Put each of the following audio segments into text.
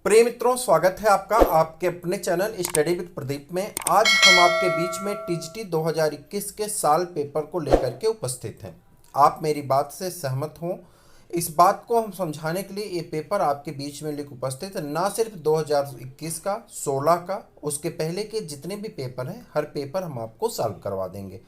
प्रिय मित्रों, स्वागत है आपका आपके अपने चैनल स्टडी विद प्रदीप में। आज हम आपके बीच में टीजीटी 2021 के साल पेपर को लेकर के उपस्थित हैं। आप मेरी बात से सहमत हों, इस बात को हम समझाने के लिए ये पेपर आपके बीच में लेकर उपस्थित है। ना सिर्फ 2021 का, 16 का, उसके पहले के जितने भी पेपर हैं, हर पेपर हम आपको सॉल्व करवा देंगे।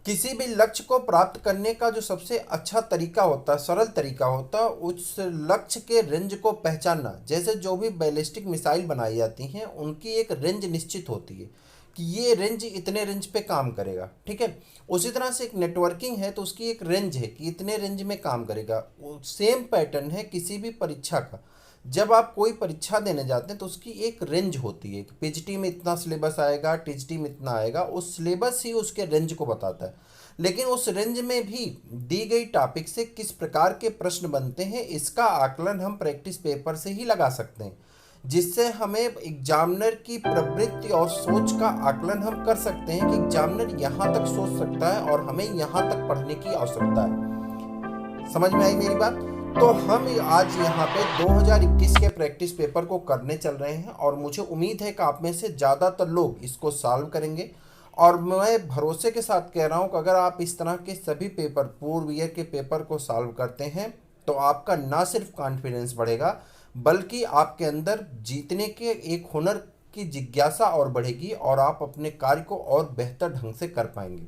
किसी भी लक्ष्य को प्राप्त करने का जो सबसे अच्छा तरीका होता है, सरल तरीका होता है, उस लक्ष्य के रेंज को पहचानना। जैसे जो भी बैलिस्टिक मिसाइल बनाई जाती हैं, उनकी एक रेंज निश्चित होती है कि ये रेंज इतने रेंज पे काम करेगा, ठीक है। उसी तरह से एक नेटवर्किंग है तो उसकी एक रेंज है कि इतने रेंज में काम करेगा। सेम पैटर्न है किसी भी परीक्षा का। जब आप कोई परीक्षा देने जाते हैं तो उसकी एक रेंज होती है। पीजीटी में इतना सिलेबस आएगा, टीजीटी में इतना आएगा, उस सिलेबस ही उसके रेंज को बताता है। लेकिन उस रेंज में भी दी गई टॉपिक से किस प्रकार के प्रश्न बनते हैं, इसका आकलन हम प्रैक्टिस पेपर से ही लगा सकते हैं, जिससे हमें एग्जामिनर की प्रवृत्ति और सोच का आकलन हम कर सकते हैं कि एग्जामिनर यहाँ तक सोच सकता है और हमें यहाँ तक पढ़ने की आवश्यकता है। समझ में आई मेरी बात? तो हम आज यहाँ पे 2021 के प्रैक्टिस पेपर को करने चल रहे हैं और मुझे उम्मीद है कि आप में से ज़्यादातर लोग इसको सॉल्व करेंगे। और मैं भरोसे के साथ कह रहा हूँ कि अगर आप इस तरह के सभी पेपर, पूर्व ईयर के पेपर को सॉल्व करते हैं तो आपका ना सिर्फ कॉन्फिडेंस बढ़ेगा, बल्कि आपके अंदर जीतने के एक हुनर की जिज्ञासा और बढ़ेगी और आप अपने कार्य को और बेहतर ढंग से कर पाएंगे।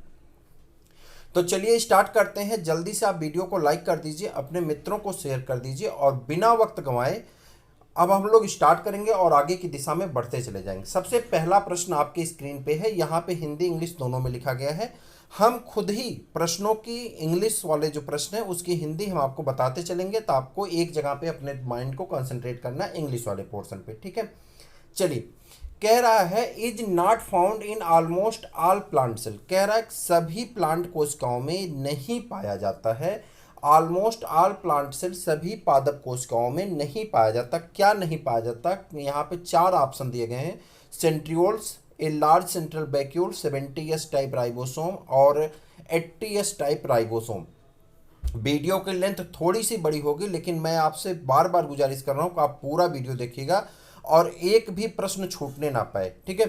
तो चलिए स्टार्ट करते हैं। जल्दी से आप वीडियो को लाइक कर दीजिए, अपने मित्रों को शेयर कर दीजिए और बिना वक्त गंवाए अब हम लोग स्टार्ट करेंगे और आगे की दिशा में बढ़ते चले जाएंगे। सबसे पहला प्रश्न आपकी स्क्रीन पे है, यहाँ पे हिंदी इंग्लिश दोनों में लिखा गया है। हम खुद ही प्रश्नों की इंग्लिश वाले जो प्रश्न है उसकी हिंदी हम आपको बताते चलेंगे, तो आपको एक जगह पे अपने माइंड को कंसंट्रेट करना है इंग्लिश वाले पोर्शन पे, ठीक है। चलिए, कह रहा है is not found in almost all plant cell. कह रहा है सभी प्लांट कोशिकाओं में नहीं पाया जाता है। ऑलमोस्ट ऑल प्लांट सेल, सभी पादप कोशिकाओं में नहीं पाया जाता। क्या नहीं पाया जाता? यहाँ पे चार ऑप्शन दिए गए हैं। Centrioles, a large central vacuole, 70S type ribosome और 80S टाइप राइबोसोम। वीडियो की लेंथ थोड़ी सी बड़ी होगी, लेकिन मैं आपसे बार बार गुजारिश कर रहा हूँ कि आप पूरा वीडियो देखिएगा और एक भी प्रश्न छूटने ना पाए, ठीक है।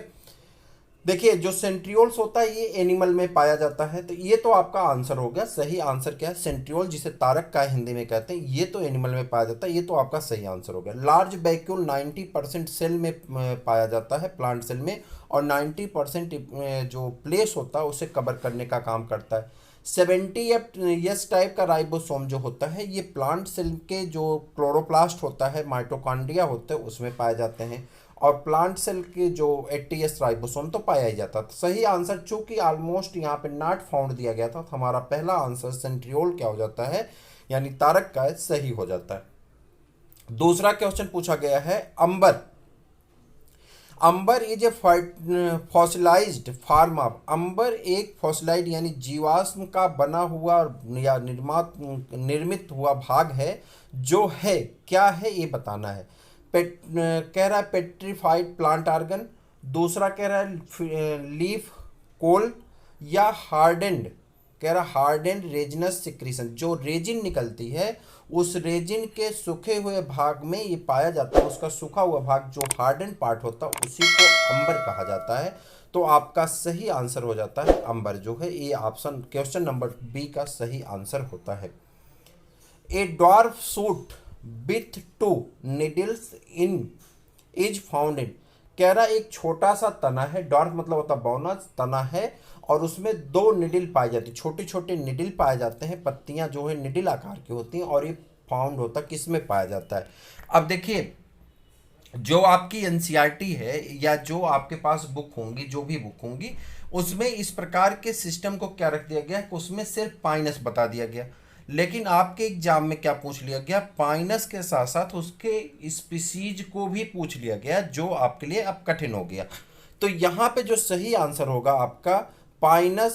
देखिए, जो सेंट्रियोल्स होता है ये एनिमल में पाया जाता है, तो ये तो आपका आंसर हो गया। सही आंसर क्या है? सेंट्रियोल, जिसे तारक का हिंदी में कहते हैं, ये तो एनिमल में पाया जाता है, ये तो आपका सही आंसर हो गया। लार्ज वैक्यूल 90% सेल में पाया जाता है, प्लांट सेल में, और 90% जो प्लेस होता है उसे कवर करने का काम करता है। 70S टाइप का राइबोसोम जो होता है ये प्लांट सेल के जो क्लोरोप्लास्ट होता है, माइटोकॉन्ड्रिया होते हैं, उसमें पाए जाते हैं। और प्लांट सेल के जो 80S राइबोसोम तो पाया ही जाता था। सही आंसर, चूंकि ऑलमोस्ट यहाँ पे नॉट फाउंड दिया गया था, तो हमारा पहला आंसर सेंट्रियोल क्या हो जाता है, यानी तारक का सही हो जाता है। दूसरा क्वेश्चन पूछा गया है, amber. Amber is a fossilized form of. Amber एक फॉसिलाइड यानी जीवाश्म का बना हुआ या निर्मित हुआ भाग है, जो है क्या है ये बताना है। कह रहा है पेट्रीफाइड प्लांट ऑर्गन। दूसरा कह रहा है लीफ कोल या हार्डेंड। कह रहा हार्डेंड रेजिनस सिक्रीशन, जो रेजिन निकलती है उस रेजिन के सूखे हुए भाग में ये पाया जाता है। उसका सूखा हुआ भाग जो हार्डेंड पार्ट होता है उसी को अंबर कहा जाता है। तो आपका सही आंसर हो जाता है अंबर, जो है ये ऑप्शन क्वेश्चन नंबर बी का सही आंसर होता है। A dwarf suit with 2 needles in is found इन। कह रहा एक छोटा सा तना है, डॉर्फ मतलब होता बौना, तना है और उसमें 2 निडिल पाए जाते हैं, छोटे छोटे निडिल पाए जाते हैं। पत्तियां जो है निडिल आकार की होती हैं और ये फाउंड होता है, किस में पाया जाता है। अब देखिए, जो आपकी एनसीईआरटी है या जो आपके पास बुक होंगी, जो भी बुक होंगी, उसमें इस प्रकार के सिस्टम को क्या रख दिया गया है कि उसमें सिर्फ पाइनस बता दिया गया। लेकिन आपके एग्जाम में क्या पूछ लिया गया, पाइनस के साथ साथ उसके स्पीसीज को भी पूछ लिया गया, जो आपके लिए अब कठिन हो गया। तो यहाँ पे जो सही आंसर होगा आपका पाइनस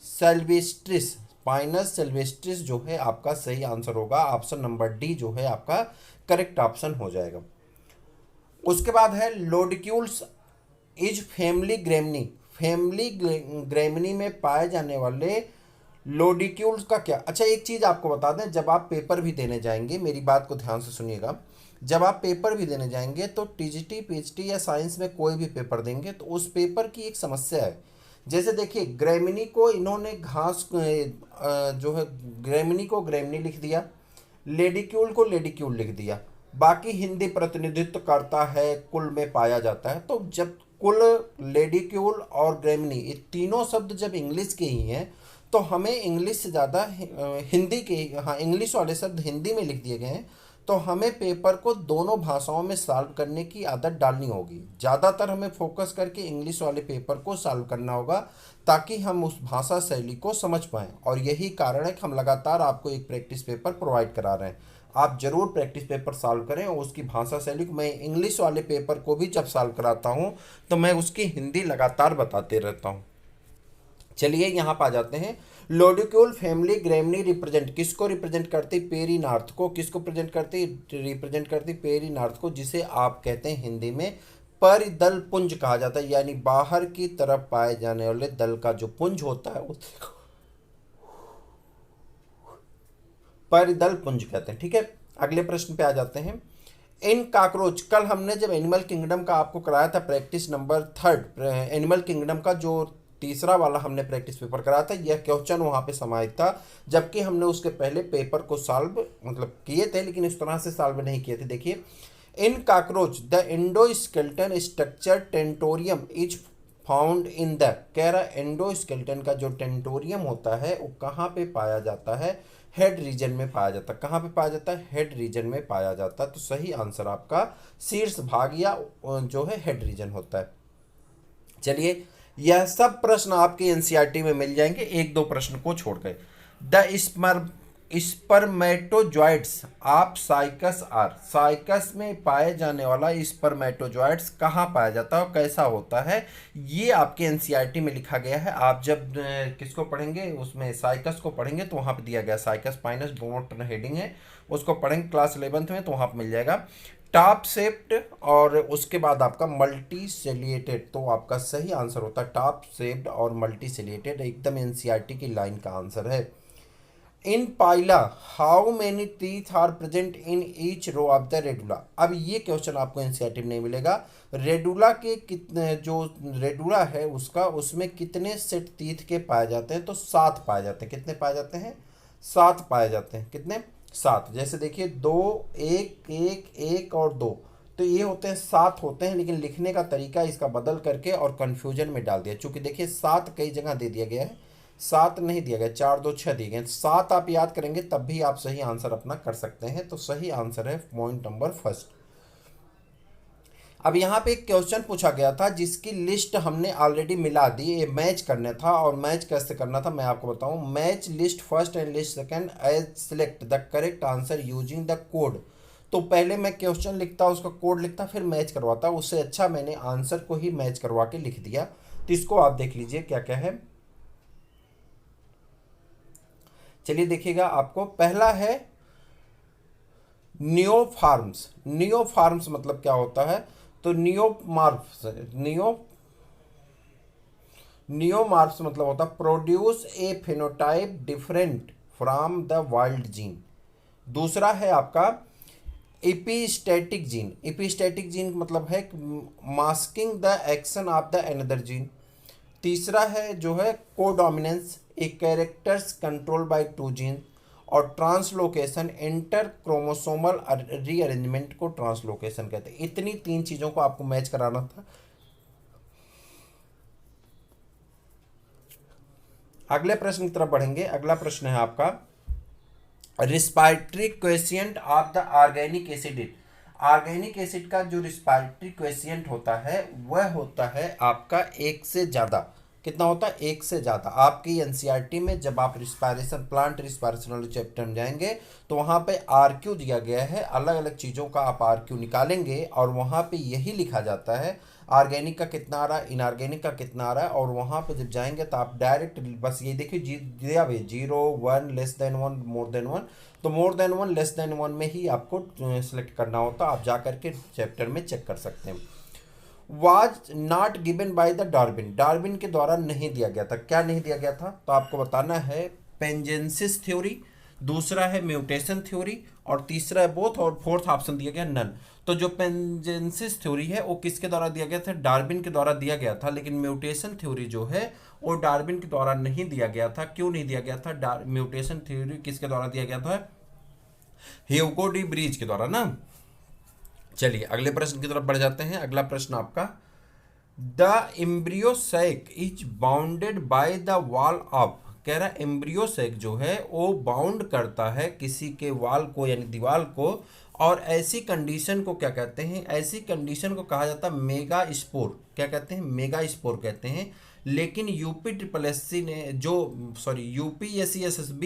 सेल्वेस्ट्रिस। पाइनस सेल्वेस्ट्रिस जो है आपका सही आंसर होगा। ऑप्शन नंबर डी जो है आपका करेक्ट ऑप्शन हो जाएगा। उसके बाद है लोडिक्यूल्स इज फैमिली ग्रेमनी। फैमिली ग्रेमनी में पाए जाने वाले लोडिक्यूल्स का क्या। अच्छा, एक चीज़ आपको बता दें, जब आप पेपर भी देने जाएंगे, मेरी बात को ध्यान से सुनिएगा, जब आप पेपर भी देने जाएंगे तो टीजीटी पीएचडी या साइंस में कोई भी पेपर देंगे तो उस पेपर की एक समस्या है। जैसे देखिए ग्रेमिनी को इन्होंने घास जो है ग्रेमिनी को ग्रेमिनी लिख दिया, लेडिक्यूल को लेडिक्यूल लिख दिया। बाकी हिंदी प्रतिनिधित्व करता है, कुल में पाया जाता है। तो जब कुल, लेडिक्यूल और ग्रेमिनी ये तीनों शब्द जब इंग्लिश के ही हैं तो हमें इंग्लिश से ज़्यादा हिंदी के, हाँ इंग्लिश वाले शब्द हिंदी में लिख दिए गए हैं तो हमें पेपर को दोनों भाषाओं में सॉल्व करने की आदत डालनी होगी। ज़्यादातर हमें फोकस करके इंग्लिश वाले पेपर को सॉल्व करना होगा ताकि हम उस भाषा शैली को समझ पाएँ। और यही कारण है कि हम लगातार आपको एक प्रैक्टिस पेपर प्रोवाइड करा रहे हैं। आप जरूर प्रैक्टिस पेपर सॉल्व करें और उसकी भाषा शैली को, मैं इंग्लिश वाले पेपर को भी जब सॉल्व कराता हूँ तो मैं उसकी हिंदी लगातार बताते रहता हूँ। चलिए यहाँ पर आ जाते हैं। लोडिक्यूल फैमिली ग्रेमिनी रिप्रेजेंट किसको रिप्रेजेंट करती? पेरिनार्थ को। किसको प्रेजेंट करती? रिप्रेजेंट करती पेरिनार्थ को, जिसे आप कहते हैं हिंदी में परिदल पुंज कहा जाता है, यानी बाहर की तरफ पाए जाने वाले दल का जो पुंज होता है उसे परिदल पुंज कहते हैं। ठीक है, अगले प्रश्न पे आ जाते हैं। इन काकरोच, कल हमने जब एनिमल किंगडम का आपको कराया था प्रैक्टिस नंबर 3, एनिमल किंगडम का जो तीसरा वाला हमने प्रैक्टिस पेपर कराया था, यह क्वेश्चन वहाँ पे समाहित था, जबकि हमने उसके पहले पेपर को सॉल्व मतलब किए थे लेकिन इस तरह से सॉल्व नहीं किए थे। देखिए, in cockroach the endoskeleton structure tentorium is found in the, कह रहा एंडोस्केलेटन का जो टेंटोरियम होता है वो कहाँ पे पाया जाता है? हेड रीजन में पाया जाता है। कहाँ पे पाया जाता है? हेड रीजन में पाया जाता है। तो सही आंसर आपका शीर्ष भाग या जो है हेड रीजन होता है। चलिए, यह सब प्रश्न आपके एनसीईआरटी में मिल जाएंगे, एक दो प्रश्न को छोड़कर। The spermatozoids of Cycas are, Cycas में पाए जाने वाला स्पर्मेटोजॉइड्स कहाँ पाया जाता है और कैसा होता है, ये आपके एनसीईआरटी में लिखा गया है। आप जब किसको पढ़ेंगे, उसमें साइकस को पढ़ेंगे तो वहाँ पे दिया गया साइकस पाइनस, दोनों टर्न हेडिंग है, उसको पढ़ेंगे क्लास 11th में तो वहाँ पर मिल जाएगा। टॉप शेप्ड और उसके बाद आपका मल्टी सेलिएटेड, तो आपका सही आंसर होता है टॉप शेप्ड और मल्टी सेलिएटेड, एकदम एनसीईआरटी की लाइन का आंसर है। In Pila how many teeth are present in each row of the radula. अब ये क्वेश्चन आपको एनसीईआरटी में नहीं मिलेगा। रेडुला के कितने, जो रेडुला है उसका, उसमें कितने सेट टीथ के पाए जाते हैं? तो 7 पाए जाते हैं। कितने पाए जाते हैं? 7 पाए जाते हैं। कितने? 7। जैसे देखिए 2, 1, 1, 1 और 2, तो ये होते हैं 7 होते हैं, लेकिन लिखने का तरीका इसका बदल करके और कन्फ्यूजन में डाल दिया। चूंकि देखिए 7 कई जगह दे दिया गया है, 7 नहीं दिया गया, 4, 2, 6 दिए गए। 7 आप याद करेंगे तब भी आप सही आंसर अपना कर सकते हैं। तो सही आंसर है पॉइंट नंबर फर्स्ट। अब यहाँ पे एक क्वेश्चन पूछा गया था जिसकी लिस्ट हमने ऑलरेडी मिला दी, ये मैच करना था। और मैच कैसे करना था मैं आपको बताऊं। Match list first and list second as select the correct answer using the code. तो पहले मैं क्वेश्चन लिखता, उसका कोड लिखता, फिर मैच करवाता। उससे अच्छा मैंने आंसर को ही मैच करवा के लिख दिया। तो इसको आप देख लीजिए क्या क्या है। चलिए देखिएगा, आपको पहला है नियोफार्म्स। नियोफार्म्स मतलब क्या होता है? तो नियोमार्फ्स मतलब होता है produce a phenotype different from the wild gene. दूसरा है आपका एपिस्टैटिक जीन। एपिस्टैटिक जीन मतलब है masking the action of the another gene. तीसरा है जो है codominance, A characters control by 2 gene. और ट्रांसलोकेशन, इंटर क्रोमोसोमल रीअरेंजमेंट को ट्रांसलोकेशन कहते हैं। इतनी 3 चीज़ों को आपको मैच कराना था। अगले प्रश्न की तरफ बढ़ेंगे। अगला प्रश्न है आपका respiratory quotient of the organic acid. Organic acid का जो रिस्पायरेटरी क्वेशिएंट होता है वह होता है आपका 1 से ज़्यादा। कितना होता है? 1 से ज़्यादा। आपकी एनसीईआरटी में जब आप रिस्पायरेशन, प्लांट रिस्पायरेशन वाले चैप्टर में जाएंगे तो वहाँ पे आरक्यू दिया गया है, अलग अलग चीज़ों का आप आरक्यू निकालेंगे और वहाँ पे यही लिखा जाता है ऑर्गेनिक का कितना आ रहा है, इनऑर्गेनिक का कितना आ रहा है। और वहाँ पे जब जाएंगे तो आप डायरेक्ट बस ये देखिए दिया भाई 0, 1, लेस देन 1, मोर देन 1। तो मोर देन 1, लेस देन 1 में ही आपको सिलेक्ट करना होता। आप जा करके चैप्टर में चेक कर सकते हैं। Was not given by the Darwin, Darwin के द्वारा नहीं दिया गया था। क्या नहीं दिया गया था? तो आपको बताना है पेंजेंसिस थ्योरी, दूसरा है म्यूटेशन थ्योरी, और तीसरा है बोथ, और फोर्थ ऑप्शन दिया गया नन। तो जो पेंजेंसिस थ्योरी है वो किसके द्वारा दिया गया था? डार्विन के द्वारा दिया गया था। लेकिन म्यूटेशन थ्योरी जो है वो डार्विन के द्वारा नहीं दिया गया था। क्यों नहीं दिया गया था? म्यूटेशन थ्योरी किसके द्वारा दिया गया था? ह्यूगो डी ब्रीज के द्वारा ना। चलिए अगले प्रश्न की तरफ बढ़ जाते हैं। अगला प्रश्न आपका, the embryo sac is bounded by the wall of, कह रहा है एम्ब्रियो सैक जो है वो बाउंड करता है किसी के वाल को यानी दीवार को, और ऐसी कंडीशन को क्या कहते हैं? ऐसी कंडीशन को कहा जाता है मेगा स्पोर। क्या कहते हैं? मेगा स्पोर कहते हैं। लेकिन यूपी ने जो यूपीएससी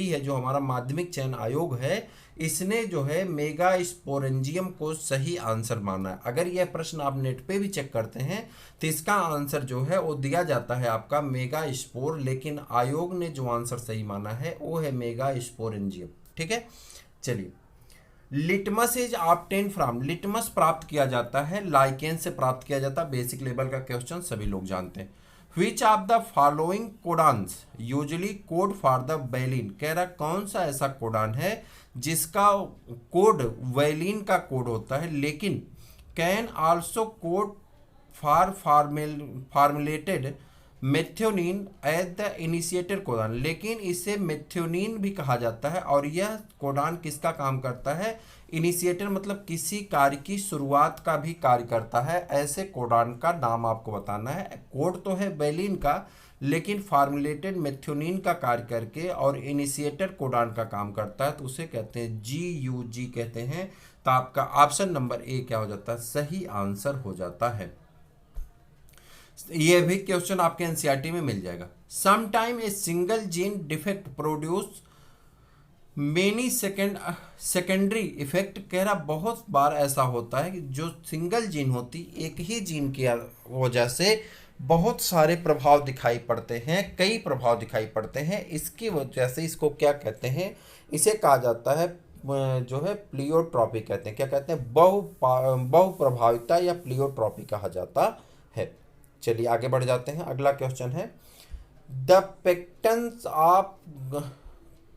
है जो हमारा माध्यमिक चयन आयोग है, इसने जो है मेगा स्पोरेंजियम को सही आंसर माना है। अगर यह प्रश्न आप नेट पे भी चेक करते हैं तो इसका आंसर जो है वो दिया जाता है आपका मेगा स्पोर, लेकिन आयोग ने जो आंसर सही माना है वो है मेगा स्पोरेंजियम। ठीक है, चलिए। Litmus is obtain from, litmus प्राप्त किया जाता है लाइकेन से प्राप्त किया जाता है। बेसिक लेवल का क्वेश्चन सभी लोग जानते हैं। Which of the following codons usually code for the valine, कह रहा कौन सा ऐसा कोडान है जिसका कोड वैलिन का कोड होता है, लेकिन can also code for formulated methionine as the initiator codon, लेकिन इसे मेथ्योनिन भी कहा जाता है। और यह कोडान किसका काम करता है? इनिशिएटर मतलब किसी कार्य की शुरुआत का भी कार्य करता है। ऐसे कोडान का नाम आपको बताना है। कोड तो है वैलिन का, लेकिन फार्मुलेटेड मेथ्योनिन का कार्य करके और इनिशिएटर कोडान का काम करता है, तो उसे कहते हैं GUG कहते हैं। तो आपका ऑप्शन नंबर ए क्या हो जाता है? सही आंसर हो जाता है। ये भी क्वेश्चन आपके एनसीईआरटी में मिल जाएगा। Sometime a single gene defect produce many secondary effect, कह रहा बहुत बार ऐसा होता है कि जो सिंगल जीन होती, एक ही जीन की वजह से बहुत सारे प्रभाव दिखाई पड़ते हैं, कई प्रभाव दिखाई पड़ते हैं। इसकी वजह से इसको क्या कहते हैं? इसे कहा जाता है जो है प्लियोट्रॉपी कहते हैं। क्या कहते हैं? बहु प्रभाविता या प्लियोट्रॉपी कहा जाता है। चलिए आगे बढ़ जाते हैं। अगला क्वेश्चन है, द पेक्टन्स ऑफ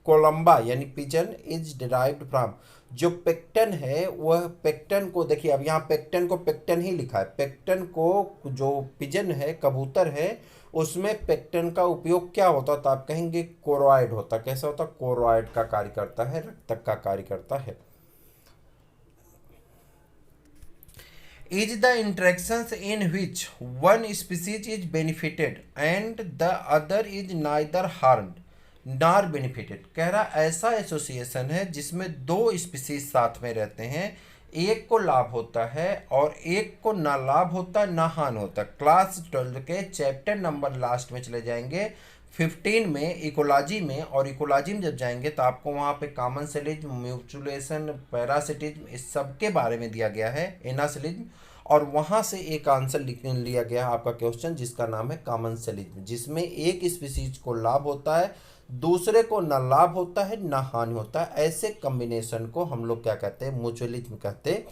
कोलंबा यानी पिजन इज डिराइव्ड फ्रॉम, जो पेक्टन है वह पेक्टन को, देखिए अब यहाँ पेक्टन को पेक्टन ही लिखा है। पेक्टन को जो पिजन है, कबूतर है, उसमें पेक्टन का उपयोग क्या होता? तो आप कहेंगे कोरोइड होता। कैसा होता? कोरोइड का कार्य करता है, रक्तक का कार्य करता है। is the interactions in which one species is benefited and the other is neither harmed nor benefited, कह रहा ऐसा एसोसिएशन है जिसमें दो स्पीसीज साथ में रहते हैं, एक को लाभ होता है और एक को ना लाभ होता है ना हानि होता है। क्लास 12 के चैप्टर नंबर लास्ट में चले जाएंगे 15 में इकोलॉजी में, और इकोलॉजी में जब जाएंगे तो आपको वहाँ पे कॉमन सेलिज्म, म्यूचुलेशन, पैरासिटिज्म, इस सब के बारे में दिया गया है, एनासिलिज्म। और वहाँ से एक आंसर लिया गया है आपका क्वेश्चन जिसका नाम है कॉमन सेलिज्म, जिसमें एक स्पीसीज को लाभ होता है, दूसरे को ना लाभ होता है ना हानि होता है। ऐसे कम्बिनेशन को हम लोग क्या कहते हैं? म्यूचुअलिज्म कहते हैं।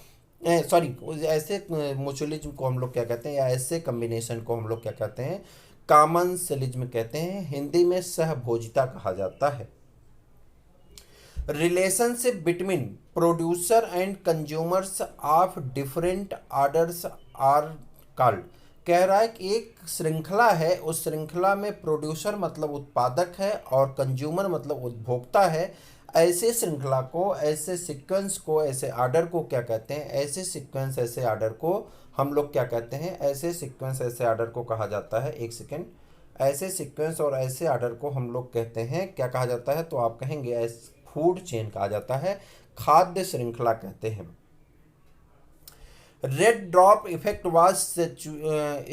ऐसे म्यूचुअलिज्म को हम लोग क्या कहते हैं, या ऐसे कम्बिनेशन को हम लोग क्या कहते हैं? कॉमन सेलिज्म कहते हैं। हिंदी में सहभोजिता कहा जाता है। Relationship between producer and consumers of different orders are called, कह रहा है कि एक श्रृंखला है, उस श्रृंखला में प्रोड्यूसर मतलब उत्पादक है और कंज्यूमर मतलब उपभोक्ता है। ऐसे श्रृंखला को, ऐसे सीक्वेंस को, ऐसे आर्डर को क्या कहते हैं? ऐसे सीक्वेंस, ऐसे आर्डर को हम लोग क्या कहते हैं? ऐसे सीक्वेंस, ऐसे आर्डर को कहा जाता है, एक सेकेंड, ऐसे सीक्वेंस और ऐसे आर्डर को हम लोग कहते हैं, क्या कहा जाता है? तो आप कहेंगे फूड चेन कहा जाता है, खाद्य श्रृंखला कहते हैं। Red drop effect was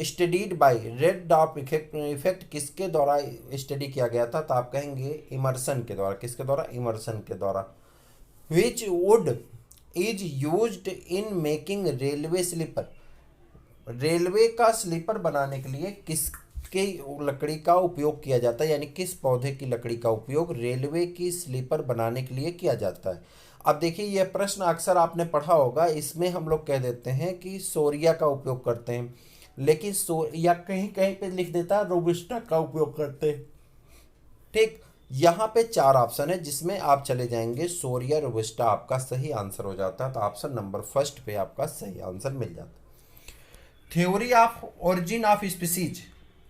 studied by, red drop effect किसके द्वारा स्टडी किया गया था? तो आप कहेंगे इमर्सन के द्वारा। किसके द्वारा? इमर्सन के द्वारा। Which wood is used in making railway sleeper, railway का स्लीपर बनाने के लिए किसकी लकड़ी का उपयोग किया जाता है, यानी किस पौधे की लकड़ी का उपयोग रेलवे की स्लीपर बनाने के लिए किया जाता है? अब देखिए यह प्रश्न अक्सर आपने पढ़ा होगा, इसमें हम लोग कह देते हैं कि सोरिया का उपयोग करते हैं, लेकिन या कहीं कहीं पे लिख देता है रोबस्टा का उपयोग करते हैं। ठीक, यहाँ पे 4 ऑप्शन है जिसमें आप चले जाएंगे सोरिया रोबस्टा आपका सही आंसर हो जाता है, तो ऑप्शन नंबर फर्स्ट पे आपका सही आंसर मिल जाता है। Theory of origin of species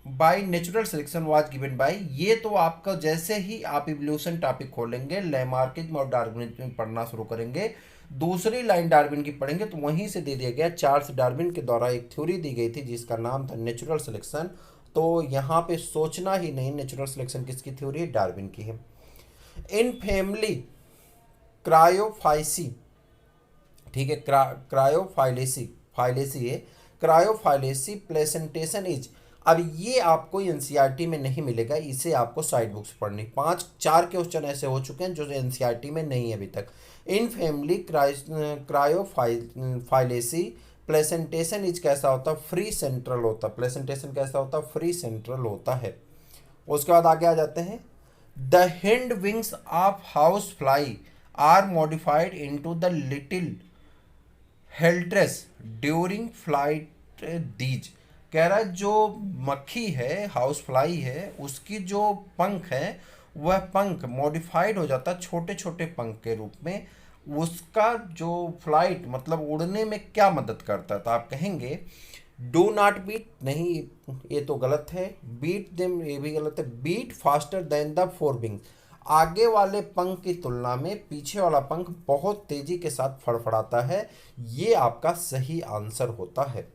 by natural selection was given by, ये तो आपका जैसे ही आप इवोल्यूशन टॉपिक खोलेंगे लैमार्किज्म और डार्विनिज्म पढ़ना शुरू करेंगे, दूसरी लाइन डार्विन की पढ़ेंगे तो वहीं से दे दिया गया, चार्ल्स डार्विन के द्वारा एक थ्योरी दी गई थी जिसका नाम था नेचुरल सिलेक्शन। तो यहाँ पे सोचना ही नहीं, नेचुरल सिलेक्शन किसकी थ्योरी है, डार्विन की है। इन फैमिली क्रायोफाइसी, ठीक है, क्रायोफाइलेसी, फाइलेसी है, क्रायोफाइलेसी प्लेसेंटेशन इज, अब ये आपको एनसीईआरटी में नहीं मिलेगा, इसे आपको साइड बुक्स पढ़नी, 4 क्वेश्चन ऐसे हो चुके हैं जो एनसीईआरटी में नहीं है अभी तक। इन फैमिली क्रायोफाइलेसी प्लेसेंटेशन इज कैसा होता है, फ्री सेंट्रल होता है, प्लेसेंटेशन कैसा होता है, फ्री सेंट्रल होता है। उसके बाद आगे आ जाते हैं, the hind wings of house fly are modified into the little halteres during flight these, कह रहा है जो मक्खी है, हाउस फ्लाई है, उसकी जो पंख है वह पंख मॉडिफाइड हो जाता है छोटे छोटे पंख के रूप में, उसका जो फ्लाइट मतलब उड़ने में क्या मदद करता है, तो आप कहेंगे डू नॉट बीट, नहीं ये तो गलत है, बीट देम ये भी गलत है, beat faster than the fore wing, आगे वाले पंख की तुलना में पीछे वाला पंख बहुत तेजी के साथ फड़फड़ाता है, ये आपका सही आंसर होता है।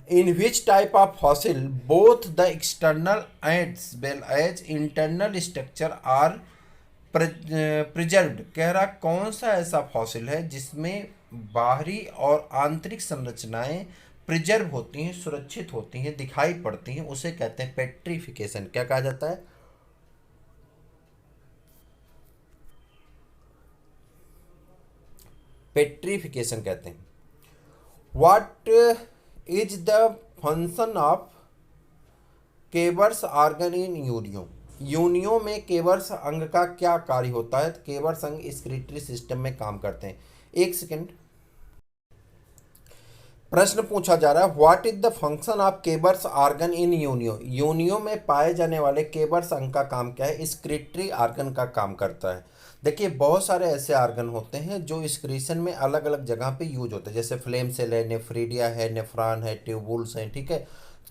In which type of fossil both the external as well as internal structure are preserved, कह रहा कौन सा ऐसा फॉसिल है जिसमें बाहरी और आंतरिक संरचनाएं प्रिजर्व होती हैं, सुरक्षित होती हैं, दिखाई पड़ती हैं, उसे कहते हैं पेट्रिफिकेशन। क्या कहा जाता है, पेट्रिफिकेशन कहते हैं। What is the function of Keber's organ in Unio, Unio में केवर्स अंग का क्या कार्य होता है, तो केवर्स अंग स्क्रीटरी सिस्टम में काम करते हैं। एक सेकेंड, प्रश्न पूछा जा रहा है what is the function of Keber's organ in Unio, Unio में पाए जाने वाले केवर्स अंग का काम क्या है, स्क्रीटरी ऑर्गन का काम करता है। देखिए बहुत सारे ऐसे ऑर्गन होते हैं जो स्क्रीशन में अलग अलग जगह पे यूज होते हैं, जैसे फ्लेम सेल है, नेफ्रीडिया है, नेफ्रॉन है, ट्यूबुल्स हैं, ठीक है,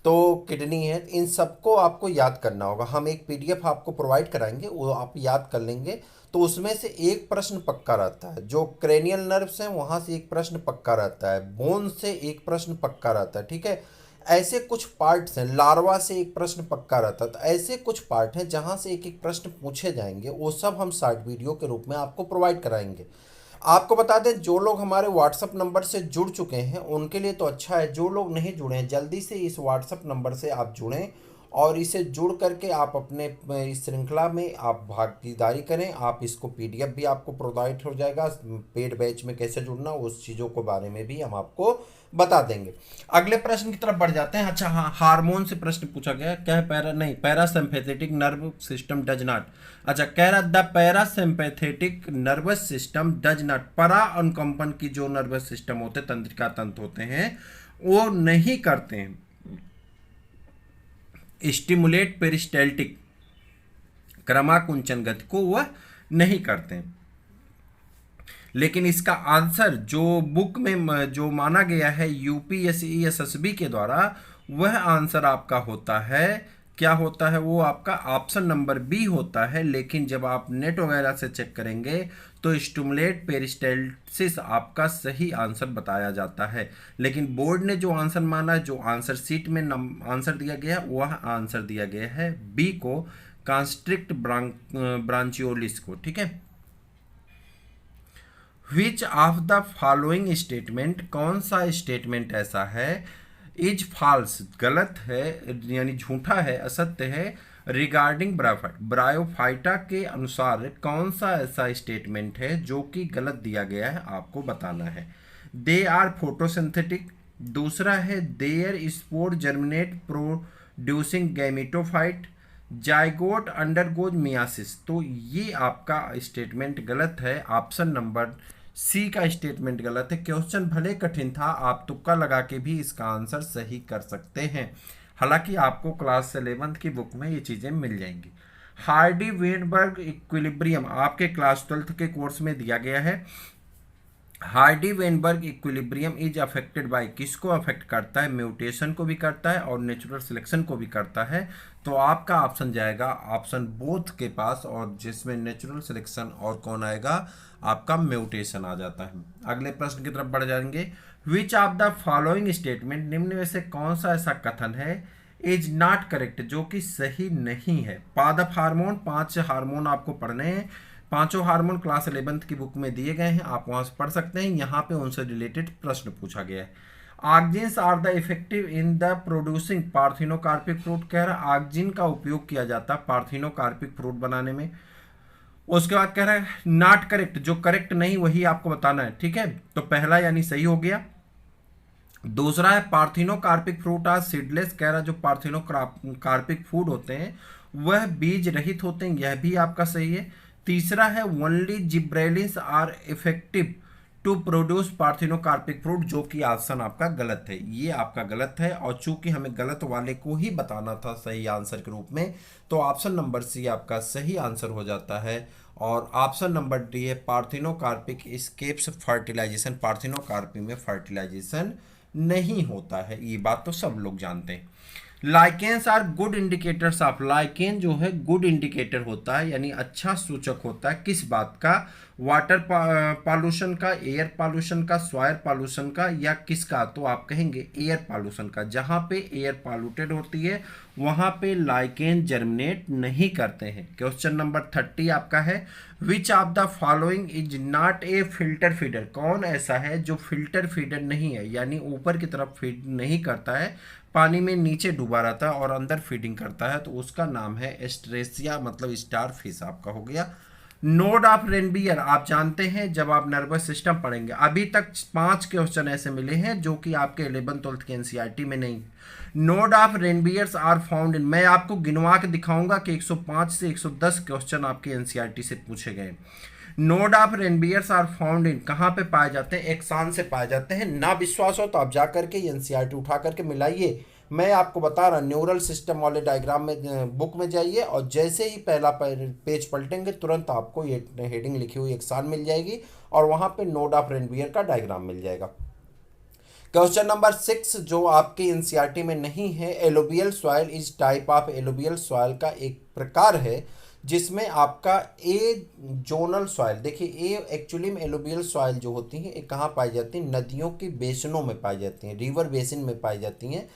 तो किडनी है, इन सबको आपको याद करना होगा। हम एक पीडीएफ आपको प्रोवाइड कराएंगे, वो आप याद कर लेंगे, तो उसमें से एक प्रश्न पक्का रहता है। जो क्रेनियल नर्व्स हैं वहाँ से एक प्रश्न पक्का रहता है, बोन से एक प्रश्न पक्का रहता है, ठीक है, ऐसे कुछ पार्ट्स हैं, लार्वा से एक प्रश्न पक्का रहता है, तो ऐसे कुछ पार्ट हैं जहाँ से एक एक प्रश्न पूछे जाएंगे, वो सब हम शॉर्ट वीडियो के रूप में आपको प्रोवाइड कराएंगे। आपको बता दें जो लोग हमारे व्हाट्सअप नंबर से जुड़ चुके हैं उनके लिए तो अच्छा है, जो लोग नहीं जुड़े हैं जल्दी से इस व्हाट्सअप नंबर से आप जुड़ें और इसे जुड़ करके आप अपने इस श्रृंखला में आप भागीदारी करें। आप इसको पीडीएफ भी आपको प्रोवाइड हो जाएगा, पेड बैच में कैसे जुड़ना उस चीज़ों के बारे में भी हम आपको बता देंगे। अगले प्रश्न की तरफ बढ़ जाते हैं। अच्छा हाँ, हार्मोन से प्रश्न पूछा गया, क्या है, parasympathetic nerve system does not, अच्छा कह रहा the parasympathetic nervous system does not, परा अनुकंपन की जो नर्वस सिस्टम होते तंत्रिका तंत्र होते हैं वो नहीं करते हैं स्टिमुलेट पेरिस्टाल्टिक क्रमाकुंचन गति को, वह नहीं करते हैं। लेकिन इसका आंसर जो बुक में जो माना गया है यूपीएससी एसएसबी के द्वारा, वह आंसर आपका होता है, क्या होता है, वो आपका ऑप्शन नंबर बी होता है। लेकिन जब आप नेट वगैरह से चेक करेंगे तो स्टिमुलेट पेरिस्टाल्सिस आपका सही आंसर बताया जाता है। लेकिन बोर्ड ने जो आंसर माना, जो आंसर शीट में आंसर दिया गया है, वह आंसर दिया गया है बी को, कॉन्स्ट्रिक्ट ब्रांचियोलिस को, ठीक है। Which of the following statement, कौन सा स्टेटमेंट ऐसा है, इज फॉल्स गलत है यानी झूठा है, असत्य है, रिगार्डिंग ब्रायोफाइटा के अनुसार कौन सा ऐसा स्टेटमेंट है जो कि गलत दिया गया है, आपको बताना है। दे आर फोटोसिंथेटिक, दूसरा है there spore germinate producing gametophyte, zygote undergoes meiosis, तो ये आपका स्टेटमेंट गलत है, ऑप्शन नंबर सी का स्टेटमेंट गलत है। क्वेश्चन भले कठिन था, आप तुक्का लगा के भी इसका आंसर सही कर सकते हैं, हालांकि आपको क्लास 11 की बुक में ये चीज़ें मिल जाएंगी। हार्डी वेनबर्ग इक्विलिब्रियम आपके क्लास 12th के कोर्स में दिया गया है। Hardy Weinberg equilibrium is affected by, किसको अफेक्ट करता है? म्यूटेशन को भी करता है और नेचुरल सिलेक्शन को भी करता है। तो आपका ऑप्शन जाएगा ऑप्शन बोथ के पास, और जिसमें नेचुरल सिलेक्शन और कौन आएगा? आपका म्यूटेशन आ जाता है। अगले प्रश्न की तरफ बढ़ जाएंगे। विच ऑफ द फॉलोइंग स्टेटमेंट, निम्न में से कौन सा ऐसा कथन है इज नॉट करेक्ट, जो कि सही नहीं है? पादप हार्मोन, 5 हार्मोन आपको पढ़ने हैं। पांचों हार्मोन क्लास 11th की बुक में दिए गए हैं, आप वहां से पढ़ सकते हैं। यहाँ पे उनसे रिलेटेड प्रश्न पूछा गया है। Auxins are the effective in the producing parthenocarpic fruit, कह रहा है ऑक्जिन का उपयोग किया जाता है पार्थिनोकार्पिक फ्रूट बनाने में। उसके बाद कह रहा है नॉट करेक्ट, जो करेक्ट नहीं वही आपको बताना है, ठीक है। तो पहला यानी सही हो गया। दूसरा है पार्थिनोकार्पिक फ्रूट आर सीडलेस, कह रहा है जो पार्थिनोकार्पिक फूड होते हैं वह बीज रहित होते हैं, यह भी आपका सही है। तीसरा है only gibberellins are effective to produce parthenocarpic fruit, जो कि ऑप्शन आपका गलत है, ये आपका गलत है। और चूंकि हमें गलत वाले को ही बताना था सही आंसर के रूप में, तो ऑप्शन नंबर सी आपका सही आंसर हो जाता है। और ऑप्शन नंबर डी है पार्थिनोकार्पिक स्केप्स फर्टिलाइजेशन, पार्थिनोकार्पी में फर्टिलाइजेशन नहीं होता है, ये बात तो सब लोग जानते हैं। Lichens are good indicators of, lichen जो है गुड इंडिकेटर होता है, यानी अच्छा सूचक होता है किस बात का? वाटर पॉल्यूशन का, एयर पॉल्यूशन का, सॉइल पॉल्यूशन का, या किसका? तो आप कहेंगे एयर पॉल्यूशन का। जहां पे एयर पॉल्यूटेड होती है वहां पे लाइकेन जर्मिनेट नहीं करते हैं। क्वेश्चन नंबर 30 आपका है which of the following is not a filter feeder, कौन ऐसा है जो फिल्टर फीडर नहीं है, यानी ऊपर की तरफ फीड नहीं करता है, पानी में नीचे डूबा रहता है और अंदर फीडिंग करता है? तो उसका नाम है एस्ट्रेसिया, मतलब स्टार फिश आपका हो गया। नोड ऑफ रेनबियर, आप जानते हैं जब आप नर्वस सिस्टम पढ़ेंगे, अभी तक 5 क्वेश्चन ऐसे मिले हैं जो कि आपके 11th-12th के एनसीईआरटी में नहीं। Node of Ranvier are found in, मैं आपको गिनवा के दिखाऊंगा कि 105 से 110 क्वेश्चन आपके एनसीईआरटी से पूछे गए। Node of Ranvier are found in, कहाँ पे पाए जाते हैं? एक्सान से पाए जाते हैं। ना विश्वास हो तो आप जा करके एनसीईआरटी उठा करके मिलाइए। मैं आपको बता रहा न्यूरल सिस्टम वाले डायग्राम में बुक में जाइए, और जैसे ही पहला पेज पलटेंगे तुरंत आपको ये हेडिंग लिखी हुई एक्सान मिल जाएगी, और वहाँ पे नोड ऑफ रेनबियर का डायग्राम मिल जाएगा। क्वेश्चन नंबर 6 जो आपके एनसीईआरटी में नहीं है, एलोबियल सॉइल इज टाइप ऑफ, एलोबियल सॉइल का एक प्रकार है जिसमें आपका ए जोनल सॉइल, देखिए ए एक्चुअली में एलोबियल सॉइल जो होती है ये कहाँ पाई जाती है? नदियों के बेसिनों में पाई जाती हैं, रिवर बेसिन में पाई जाती हैं।